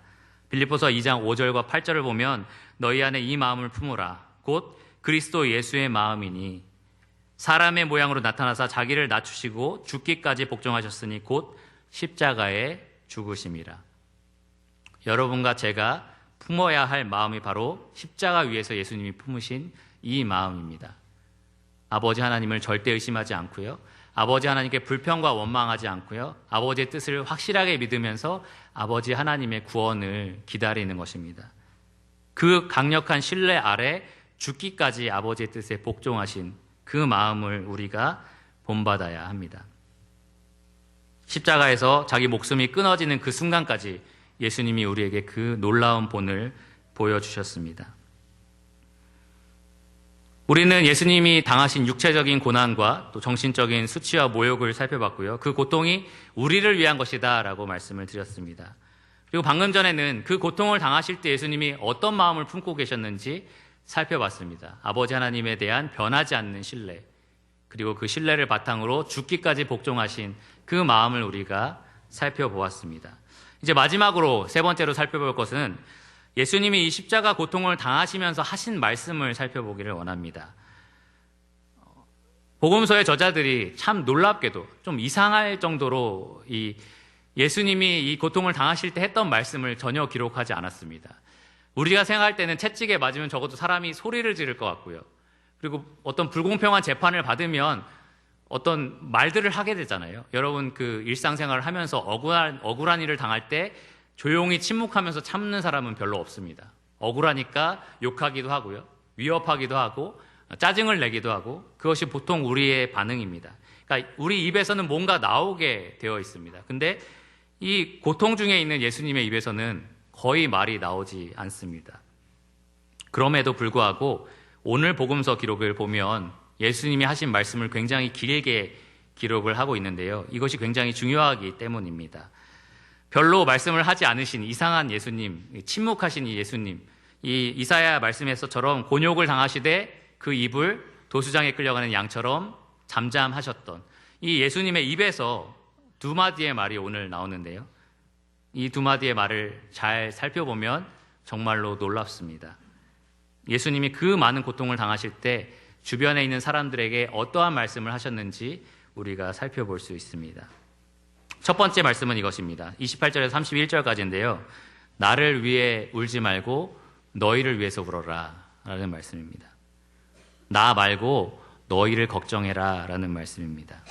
빌립보서 2장 5절과 8절을 보면 너희 안에 이 마음을 품으라. 곧 그리스도 예수의 마음이니 사람의 모양으로 나타나사 자기를 낮추시고 죽기까지 복종하셨으니 곧 십자가에 죽으심이라. 여러분과 제가 품어야 할 마음이 바로 십자가 위에서 예수님이 품으신 이 마음입니다. 아버지 하나님을 절대 의심하지 않고요. 아버지 하나님께 불평과 원망하지 않고요. 아버지의 뜻을 확실하게 믿으면서 아버지 하나님의 구원을 기다리는 것입니다. 그 강력한 신뢰 아래 죽기까지 아버지의 뜻에 복종하신 그 마음을 우리가 본받아야 합니다. 십자가에서 자기 목숨이 끊어지는 그 순간까지 예수님이 우리에게 그 놀라운 본을 보여주셨습니다. 우리는 예수님이 당하신 육체적인 고난과 또 정신적인 수치와 모욕을 살펴봤고요. 그 고통이 우리를 위한 것이다 라고 말씀을 드렸습니다. 그리고 방금 전에는 그 고통을 당하실 때 예수님이 어떤 마음을 품고 계셨는지 살펴봤습니다. 아버지 하나님에 대한 변하지 않는 신뢰, 그리고 그 신뢰를 바탕으로 죽기까지 복종하신 그 마음을 우리가 살펴보았습니다. 이제 마지막으로 세 번째로 살펴볼 것은 예수님이 이 십자가 고통을 당하시면서 하신 말씀을 살펴보기를 원합니다. 복음서의 저자들이 참 놀랍게도 좀 이상할 정도로 예수님이 이 고통을 당하실 때 했던 말씀을 전혀 기록하지 않았습니다. 우리가 생각할 때는 채찍에 맞으면 적어도 사람이 소리를 지를 것 같고요. 그리고 어떤 불공평한 재판을 받으면 어떤 말들을 하게 되잖아요. 여러분 그 일상생활을 하면서 억울한 일을 당할 때 조용히 침묵하면서 참는 사람은 별로 없습니다. 억울하니까 욕하기도 하고요. 위협하기도 하고 짜증을 내기도 하고 그것이 보통 우리의 반응입니다. 그러니까 우리 입에서는 뭔가 나오게 되어 있습니다. 근데 이 고통 중에 있는 예수님의 입에서는 거의 말이 나오지 않습니다. 그럼에도 불구하고 오늘 복음서 기록을 보면 예수님이 하신 말씀을 굉장히 길게 기록을 하고 있는데요. 이것이 굉장히 중요하기 때문입니다. 별로 말씀을 하지 않으신 이상한 예수님, 침묵하신 이 예수님, 이 이사야 말씀에서처럼 곤욕을 당하시되 그 입을 도수장에 끌려가는 양처럼 잠잠하셨던 이 예수님의 입에서 두 마디의 말이 오늘 나오는데요. 이 두 마디의 말을 잘 살펴보면 정말로 놀랍습니다. 예수님이 그 많은 고통을 당하실 때 주변에 있는 사람들에게 어떠한 말씀을 하셨는지 우리가 살펴볼 수 있습니다. 첫 번째 말씀은 이것입니다. 28절에서 31절까지인데요. 나를 위해 울지 말고 너희를 위해서 울어라 라는 말씀입니다. 나 말고 너희를 걱정해라 라는 말씀입니다.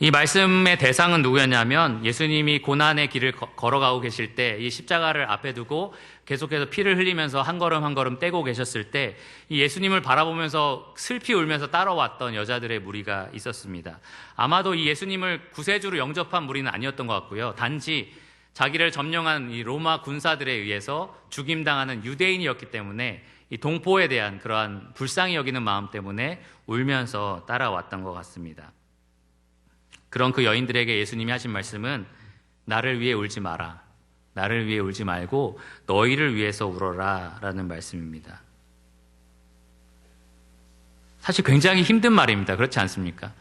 이 말씀의 대상은 누구였냐면 예수님이 고난의 길을 걸어가고 계실 때 이 십자가를 앞에 두고 계속해서 피를 흘리면서 한 걸음 한 걸음 떼고 계셨을 때 이 예수님을 바라보면서 슬피 울면서 따라왔던 여자들의 무리가 있었습니다. 아마도 이 예수님을 구세주로 영접한 무리는 아니었던 것 같고요. 단지 자기를 점령한 이 로마 군사들에 의해서 죽임당하는 유대인이었기 때문에 이 동포에 대한 그러한 불쌍히 여기는 마음 때문에 울면서 따라왔던 것 같습니다. 그런 그 여인들에게 예수님이 하신 말씀은 나를 위해 울지 마라. 나를 위해 울지 말고 너희를 위해서 울어라 라는 말씀입니다. 사실 굉장히 힘든 말입니다. 그렇지 않습니까?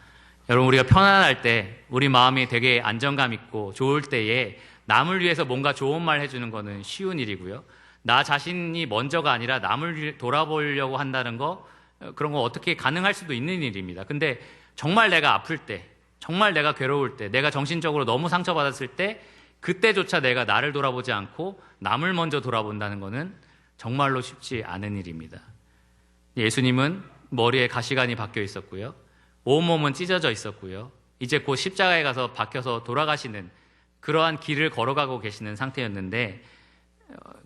여러분, 우리가 편안할 때 우리 마음이 되게 안정감 있고 좋을 때에 남을 위해서 뭔가 좋은 말 해주는 거는 쉬운 일이고요. 나 자신이 먼저가 아니라 남을 돌아보려고 한다는 거, 그런 거 어떻게 가능할 수도 있는 일입니다. 근데 정말 내가 아플 때, 정말 내가 괴로울 때, 내가 정신적으로 너무 상처받았을 때 그때조차 내가 나를 돌아보지 않고 남을 먼저 돌아본다는 것은 정말로 쉽지 않은 일입니다. 예수님은 머리에 가시관이 박혀 있었고요. 온몸은 찢어져 있었고요. 이제 곧 십자가에 가서 박혀서 돌아가시는 그러한 길을 걸어가고 계시는 상태였는데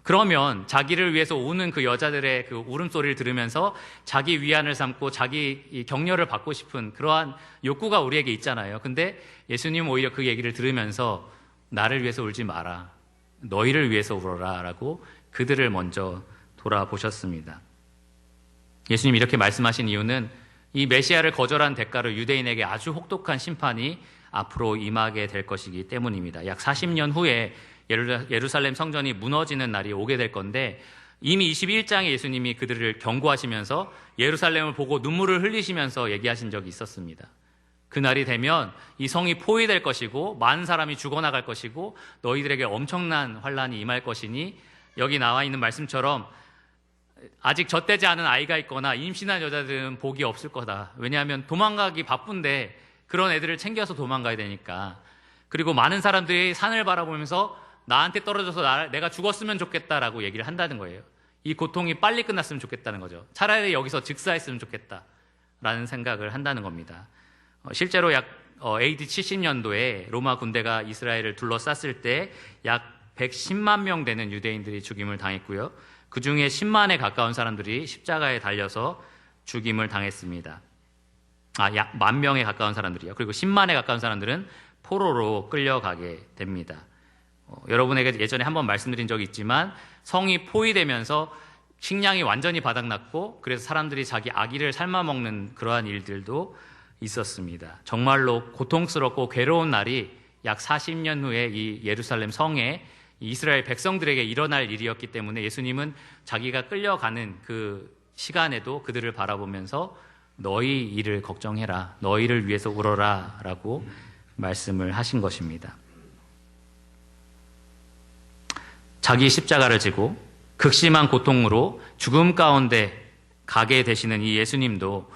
그러면 자기를 위해서 우는 그 여자들의 그 울음소리를 들으면서 자기 위안을 삼고 자기 격려를 받고 싶은 그러한 욕구가 우리에게 있잖아요. 근데 예수님은 오히려 그 얘기를 들으면서 나를 위해서 울지 마라. 너희를 위해서 울어라 라고 그들을 먼저 돌아보셨습니다. 예수님이 이렇게 말씀하신 이유는 이 메시아를 거절한 대가로 유대인에게 아주 혹독한 심판이 앞으로 임하게 될 것이기 때문입니다. 약 40년 후에 예루살렘 성전이 무너지는 날이 오게 될 건데 이미 21장에 예수님이 그들을 경고하시면서 예루살렘을 보고 눈물을 흘리시면서 얘기하신 적이 있었습니다. 그날이 되면 이 성이 포위될 것이고 많은 사람이 죽어나갈 것이고 너희들에게 엄청난 환란이 임할 것이니 여기 나와 있는 말씀처럼 아직 젖되지 않은 아이가 있거나 임신한 여자들은 복이 없을 거다. 왜냐하면 도망가기 바쁜데 그런 애들을 챙겨서 도망가야 되니까. 그리고 많은 사람들이 산을 바라보면서 나한테 떨어져서 내가 죽었으면 좋겠다라고 얘기를 한다는 거예요. 이 고통이 빨리 끝났으면 좋겠다는 거죠. 차라리 여기서 즉사했으면 좋겠다라는 생각을 한다는 겁니다. 실제로 약 AD 70년도에 로마 군대가 이스라엘을 둘러쌌을 때 약 110만 명 되는 유대인들이 죽임을 당했고요. 그 중에 10만에 가까운 사람들이 십자가에 달려서 죽임을 당했습니다. 약 10,000명에 가까운 사람들이요. 그리고 10만에 가까운 사람들은 포로로 끌려가게 됩니다. 여러분에게 예전에 한번 말씀드린 적이 있지만 성이 포위되면서 식량이 완전히 바닥났고 그래서 사람들이 자기 아기를 삶아먹는 그러한 일들도 있었습니다. 정말로 고통스럽고 괴로운 날이 약 40년 후에 이 예루살렘 성에 이스라엘 백성들에게 일어날 일이었기 때문에 예수님은 자기가 끌려가는 그 시간에도 그들을 바라보면서 너희 일을 걱정해라, 너희를 위해서 울어라 라고 말씀을 하신 것입니다. 자기 십자가를 지고 극심한 고통으로 죽음 가운데 가게 되시는 이 예수님도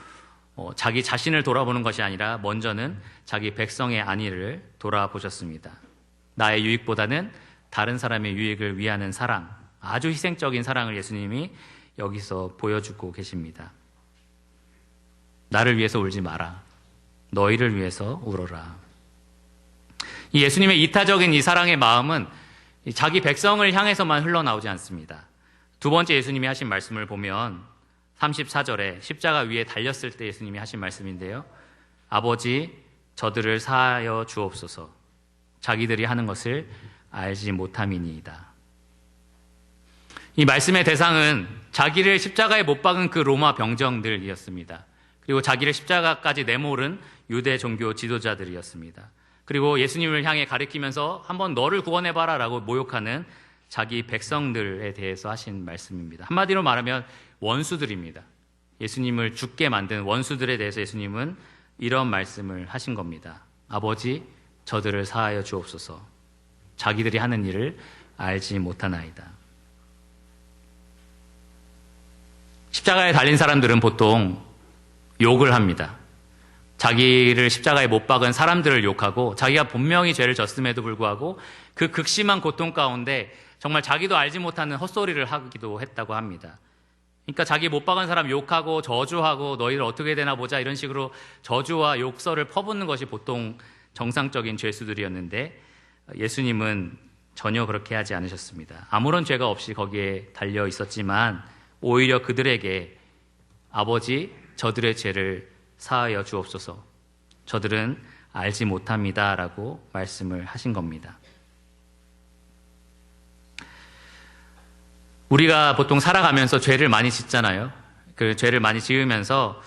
자기 자신을 돌아보는 것이 아니라 먼저는 자기 백성의 안위를 돌아보셨습니다. 나의 유익보다는 다른 사람의 유익을 위하는 사랑, 아주 희생적인 사랑을 예수님이 여기서 보여주고 계십니다. 나를 위해서 울지 마라. 너희를 위해서 울어라. 이 예수님의 이타적인 이 사랑의 마음은 자기 백성을 향해서만 흘러나오지 않습니다. 두 번째 예수님이 하신 말씀을 보면 34절에 십자가 위에 달렸을 때 예수님이 하신 말씀인데요. 아버지, 저들을 사하여 주옵소서. 자기들이 하는 것을 알지 못함이니이다. 이 말씀의 대상은 자기를 십자가에 못 박은 그 로마 병정들이었습니다. 그리고 자기를 십자가까지 내몰은 유대 종교 지도자들이었습니다. 그리고 예수님을 향해 가리키면서 한번 너를 구원해봐라 라고 모욕하는 자기 백성들에 대해서 하신 말씀입니다. 한마디로 말하면 원수들입니다. 예수님을 죽게 만든 원수들에 대해서 예수님은 이런 말씀을 하신 겁니다. 아버지, 저들을 사하여 주옵소서. 자기들이 하는 일을 알지 못하나이다. 십자가에 달린 사람들은 보통 욕을 합니다. 자기를 십자가에 못 박은 사람들을 욕하고 자기가 분명히 죄를 졌음에도 불구하고 그 극심한 고통 가운데 정말 자기도 알지 못하는 헛소리를 하기도 했다고 합니다. 그러니까 자기 못 박은 사람 욕하고 저주하고 너희들 어떻게 되나 보자 이런 식으로 저주와 욕설을 퍼붓는 것이 보통 정상적인 죄수들이었는데 예수님은 전혀 그렇게 하지 않으셨습니다. 아무런 죄가 없이 거기에 달려 있었지만 오히려 그들에게 아버지, 저들의 죄를 사하여 주옵소서. 저들은 알지 못합니다. 라고 말씀을 하신 겁니다. 우리가 보통 살아가면서 죄를 많이 짓잖아요. 그 죄를 많이 지으면서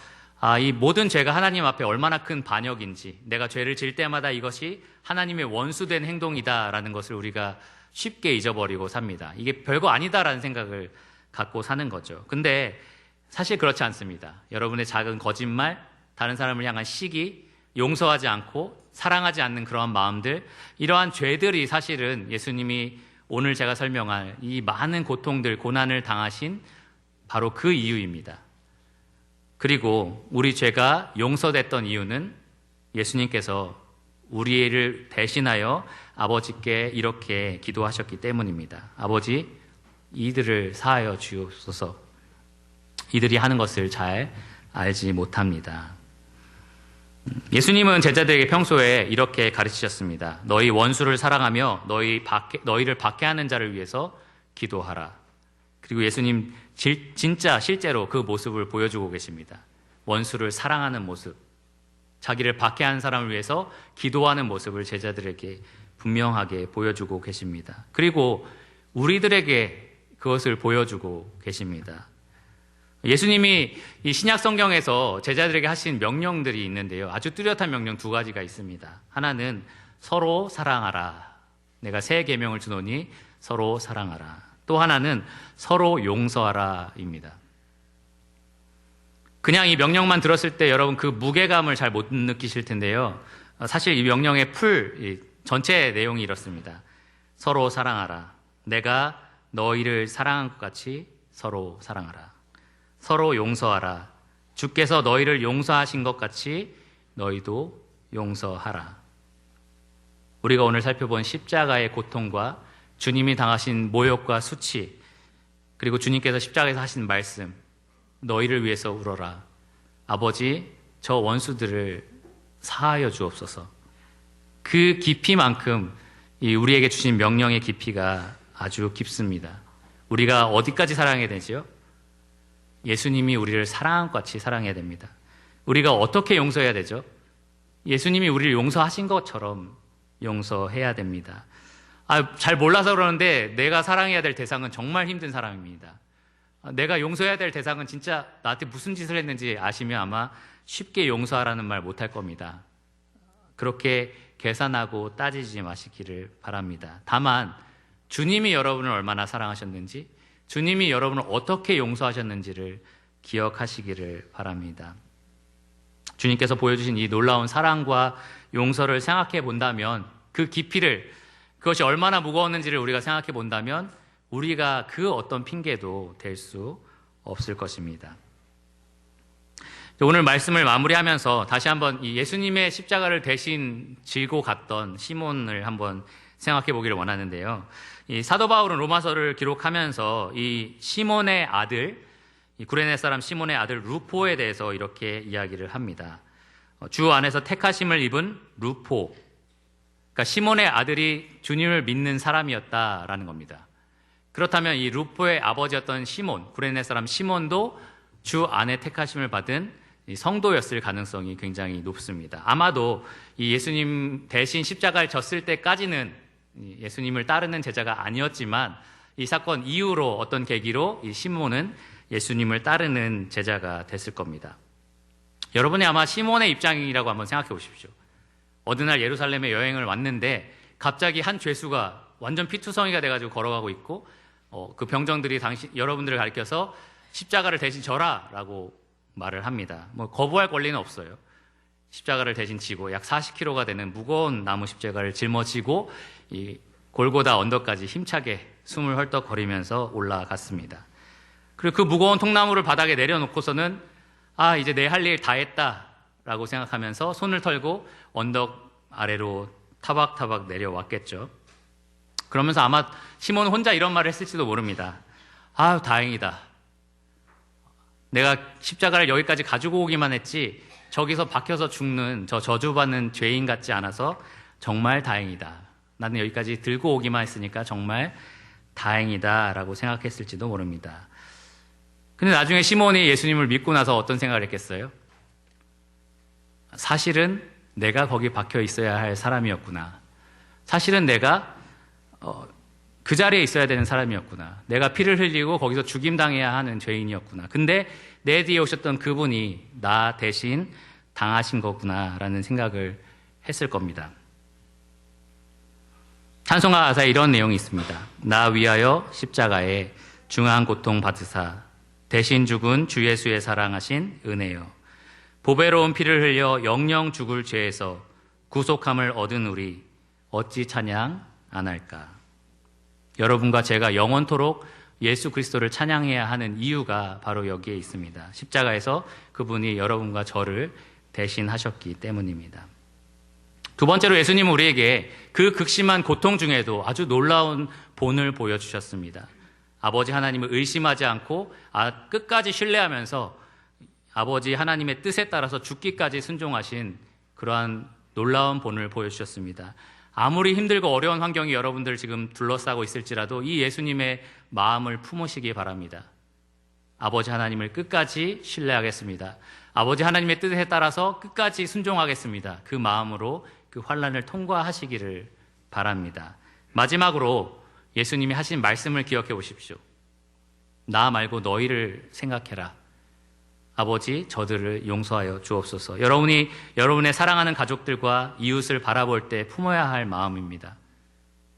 이 모든 죄가 하나님 앞에 얼마나 큰 반역인지, 내가 죄를 지을 때마다 이것이 하나님의 원수된 행동이다라는 것을 우리가 쉽게 잊어버리고 삽니다. 이게 별거 아니다라는 생각을 갖고 사는 거죠. 근데 사실 그렇지 않습니다. 여러분의 작은 거짓말, 다른 사람을 향한 시기, 용서하지 않고 사랑하지 않는 그러한 마음들, 이러한 죄들이 사실은 예수님이 오늘 제가 설명할 이 많은 고통들, 고난을 당하신 바로 그 이유입니다. 그리고 우리 죄가 용서됐던 이유는 예수님께서 우리를 대신하여 아버지께 이렇게 기도하셨기 때문입니다. 아버지, 이들을 사하여 주옵소서. 이들이 하는 것을 잘 알지 못합니다. 예수님은 제자들에게 평소에 이렇게 가르치셨습니다. 너희 원수를 사랑하며 너희를 박해하는 자를 위해서 기도하라. 그리고 예수님 진짜 실제로 그 모습을 보여주고 계십니다. 원수를 사랑하는 모습, 자기를 박해하는 사람을 위해서 기도하는 모습을 제자들에게 분명하게 보여주고 계십니다. 그리고 우리들에게 그것을 보여주고 계십니다. 예수님이 이 신약 성경에서 제자들에게 하신 명령들이 있는데요. 아주 뚜렷한 명령 두 가지가 있습니다. 하나는 서로 사랑하라. 내가 새 계명을 주노니 서로 사랑하라. 또 하나는 서로 용서하라입니다. 그냥 이 명령만 들었을 때 여러분 그 무게감을 잘 못 느끼실 텐데요. 사실 이 명령의 전체 내용이 이렇습니다. 서로 사랑하라. 내가 너희를 사랑한 것 같이 서로 사랑하라. 서로 용서하라. 주께서 너희를 용서하신 것 같이 너희도 용서하라. 우리가 오늘 살펴본 십자가의 고통과 주님이 당하신 모욕과 수치, 그리고 주님께서 십자가에서 하신 말씀, 너희를 위해서 울어라. 아버지, 저 원수들을 사하여 주옵소서. 그 깊이만큼 우리에게 주신 명령의 깊이가 아주 깊습니다. 우리가 어디까지 사랑해야 되지요? 예수님이 우리를 사랑한 것 같이 사랑해야 됩니다. 우리가 어떻게 용서해야 되죠? 예수님이 우리를 용서하신 것처럼 용서해야 됩니다. 잘 몰라서 그러는데 내가 사랑해야 될 대상은 정말 힘든 사람입니다. 내가 용서해야 될 대상은 진짜 나한테 무슨 짓을 했는지 아시면 아마 쉽게 용서하라는 말 못할 겁니다. 그렇게 계산하고 따지지 마시기를 바랍니다. 다만 주님이 여러분을 얼마나 사랑하셨는지, 주님이 여러분을 어떻게 용서하셨는지를 기억하시기를 바랍니다. 주님께서 보여주신 이 놀라운 사랑과 용서를 생각해 본다면 그 깊이를, 그것이 얼마나 무거웠는지를 우리가 생각해 본다면 우리가 그 어떤 핑계도 될 수 없을 것입니다. 오늘 말씀을 마무리하면서 다시 한번 이 예수님의 십자가를 대신 지고 갔던 시몬을 한번 생각해 보기를 원하는데요. 이 사도 바울은 로마서를 기록하면서 이 시몬의 아들, 이 구레네 사람 시몬의 아들 루포에 대해서 이렇게 이야기를 합니다. 주 안에서 택하심을 입은 루포, 그러니까 시몬의 아들이 주님을 믿는 사람이었다라는 겁니다. 그렇다면 이 루포의 아버지였던 시몬, 구레네 사람 시몬도 주 안에 택하심을 받은 이 성도였을 가능성이 굉장히 높습니다. 아마도 이 예수님 대신 십자가를 졌을 때까지는 예수님을 따르는 제자가 아니었지만 이 사건 이후로 어떤 계기로 이 시몬은 예수님을 따르는 제자가 됐을 겁니다. 여러분이 아마 시몬의 입장이라고 한번 생각해 보십시오. 어느 날 예루살렘에 여행을 왔는데 갑자기 한 죄수가 완전 피투성이가 돼가지고 걸어가고 있고 그 병정들이 여러분들을 가리켜서 십자가를 대신 져라 라고 말을 합니다. 거부할 권리는 없어요. 십자가를 대신 지고 약 40kg가 되는 무거운 나무 십자가를 짊어지고 이 골고다 언덕까지 힘차게 숨을 헐떡거리면서 올라갔습니다. 그리고 그 무거운 통나무를 바닥에 내려놓고서는 이제 내 할 일 다 했다라고 생각하면서 손을 털고 언덕 아래로 타박타박 내려왔겠죠. 그러면서 아마 시몬은 혼자 이런 말을 했을지도 모릅니다. 다행이다. 내가 십자가를 여기까지 가지고 오기만 했지 저기서 박혀서 죽는 저 저주받는 죄인 같지 않아서 정말 다행이다. 나는 여기까지 들고 오기만 했으니까 정말 다행이다 라고 생각했을지도 모릅니다. 근데 나중에 시몬이 예수님을 믿고 나서 어떤 생각을 했겠어요? 사실은 내가 거기 박혀 있어야 할 사람이었구나. 사실은 내가 그 자리에 있어야 되는 사람이었구나. 내가 피를 흘리고 거기서 죽임당해야 하는 죄인이었구나. 근데 내 뒤에 오셨던 그분이 나 대신 당하신 거구나라는 생각을 했을 겁니다. 찬송가 가사에 이런 내용이 있습니다. 나 위하여 십자가에 중한 고통 받으사 대신 죽은 주 예수의 사랑하신 은혜여 보배로운 피를 흘려 영영 죽을 죄에서 구속함을 얻은 우리 어찌 찬양 안 할까. 여러분과 제가 영원토록 예수 그리스도를 찬양해야 하는 이유가 바로 여기에 있습니다. 십자가에서 그분이 여러분과 저를 대신하셨기 때문입니다. 두 번째로 예수님은 우리에게 그 극심한 고통 중에도 아주 놀라운 본을 보여주셨습니다. 아버지 하나님을 의심하지 않고 끝까지 신뢰하면서 아버지 하나님의 뜻에 따라서 죽기까지 순종하신 그러한 놀라운 본을 보여주셨습니다. 아무리 힘들고 어려운 환경이 여러분들 지금 둘러싸고 있을지라도 이 예수님의 마음을 품으시기 바랍니다. 아버지 하나님을 끝까지 신뢰하겠습니다. 아버지 하나님의 뜻에 따라서 끝까지 순종하겠습니다. 그 마음으로 그 환난을 통과하시기를 바랍니다. 마지막으로 예수님이 하신 말씀을 기억해 보십시오. 나 말고 너희를 생각해라. 아버지 저들을 용서하여 주옵소서. 여러분이 여러분의 사랑하는 가족들과 이웃을 바라볼 때 품어야 할 마음입니다.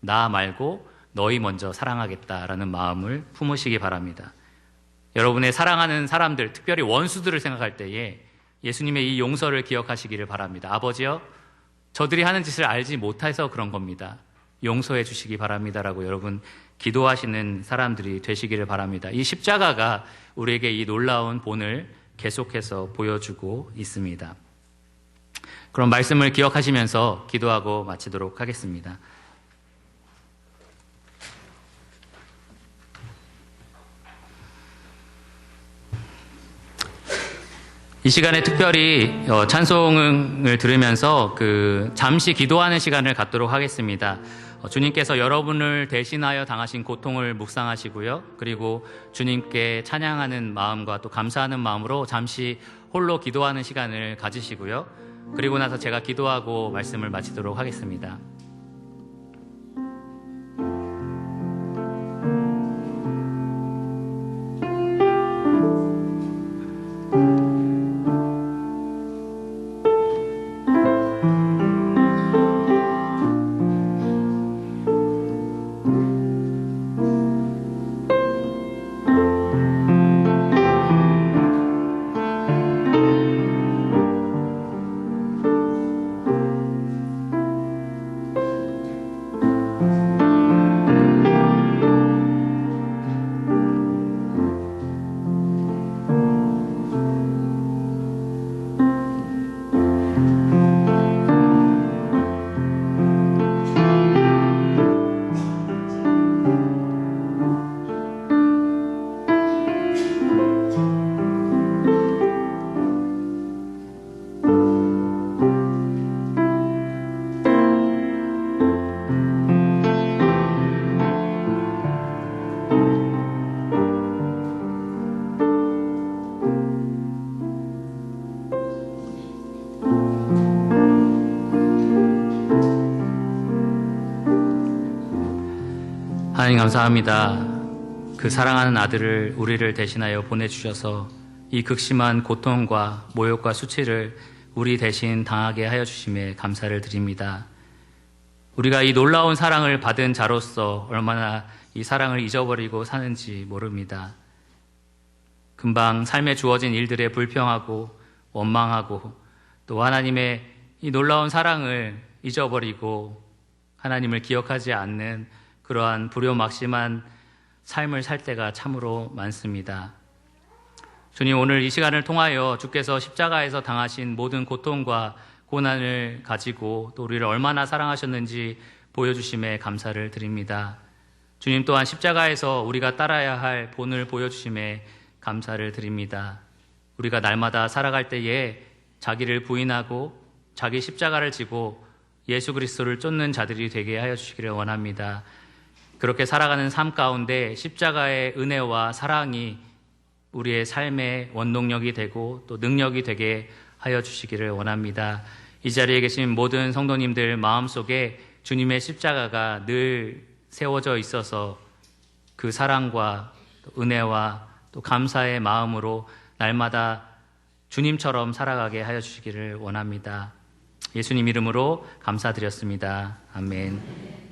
나 말고 너희 먼저 사랑하겠다라는 마음을 품으시기 바랍니다. 여러분의 사랑하는 사람들, 특별히 원수들을 생각할 때에 예수님의 이 용서를 기억하시기를 바랍니다. 아버지여, 저들이 하는 짓을 알지 못해서 그런 겁니다. 용서해 주시기 바랍니다라고 여러분 기도하시는 사람들이 되시기를 바랍니다. 이 십자가가 우리에게 이 놀라운 본을 계속해서 보여주고 있습니다. 그럼 말씀을 기억하시면서 기도하고 마치도록 하겠습니다. 이 시간에 특별히 찬송을 들으면서 잠시 기도하는 시간을 갖도록 하겠습니다. 주님께서 여러분을 대신하여 당하신 고통을 묵상하시고요. 그리고 주님께 찬양하는 마음과 또 감사하는 마음으로 잠시 홀로 기도하는 시간을 가지시고요. 그리고 나서 제가 기도하고 말씀을 마치도록 하겠습니다. 하나님 감사합니다. 그 사랑하는 아들을 우리를 대신하여 보내주셔서 이 극심한 고통과 모욕과 수치를 우리 대신 당하게 하여 주심에 감사를 드립니다. 우리가 이 놀라운 사랑을 받은 자로서 얼마나 이 사랑을 잊어버리고 사는지 모릅니다. 금방 삶에 주어진 일들에 불평하고 원망하고 또 하나님의 이 놀라운 사랑을 잊어버리고 하나님을 기억하지 않는 그러한 불효막심한 삶을 살 때가 참으로 많습니다. 주님, 오늘 이 시간을 통하여 주께서 십자가에서 당하신 모든 고통과 고난을 가지고 또 우리를 얼마나 사랑하셨는지 보여주심에 감사를 드립니다. 주님 또한 십자가에서 우리가 따라야 할 본을 보여주심에 감사를 드립니다. 우리가 날마다 살아갈 때에 자기를 부인하고 자기 십자가를 지고 예수 그리스도를 쫓는 자들이 되게 하여 주시기를 원합니다. 그렇게 살아가는 삶 가운데 십자가의 은혜와 사랑이 우리의 삶의 원동력이 되고 또 능력이 되게 하여 주시기를 원합니다. 이 자리에 계신 모든 성도님들 마음속에 주님의 십자가가 늘 세워져 있어서 그 사랑과 또 은혜와 또 감사의 마음으로 날마다 주님처럼 살아가게 하여 주시기를 원합니다. 예수님 이름으로 감사드렸습니다. 아멘.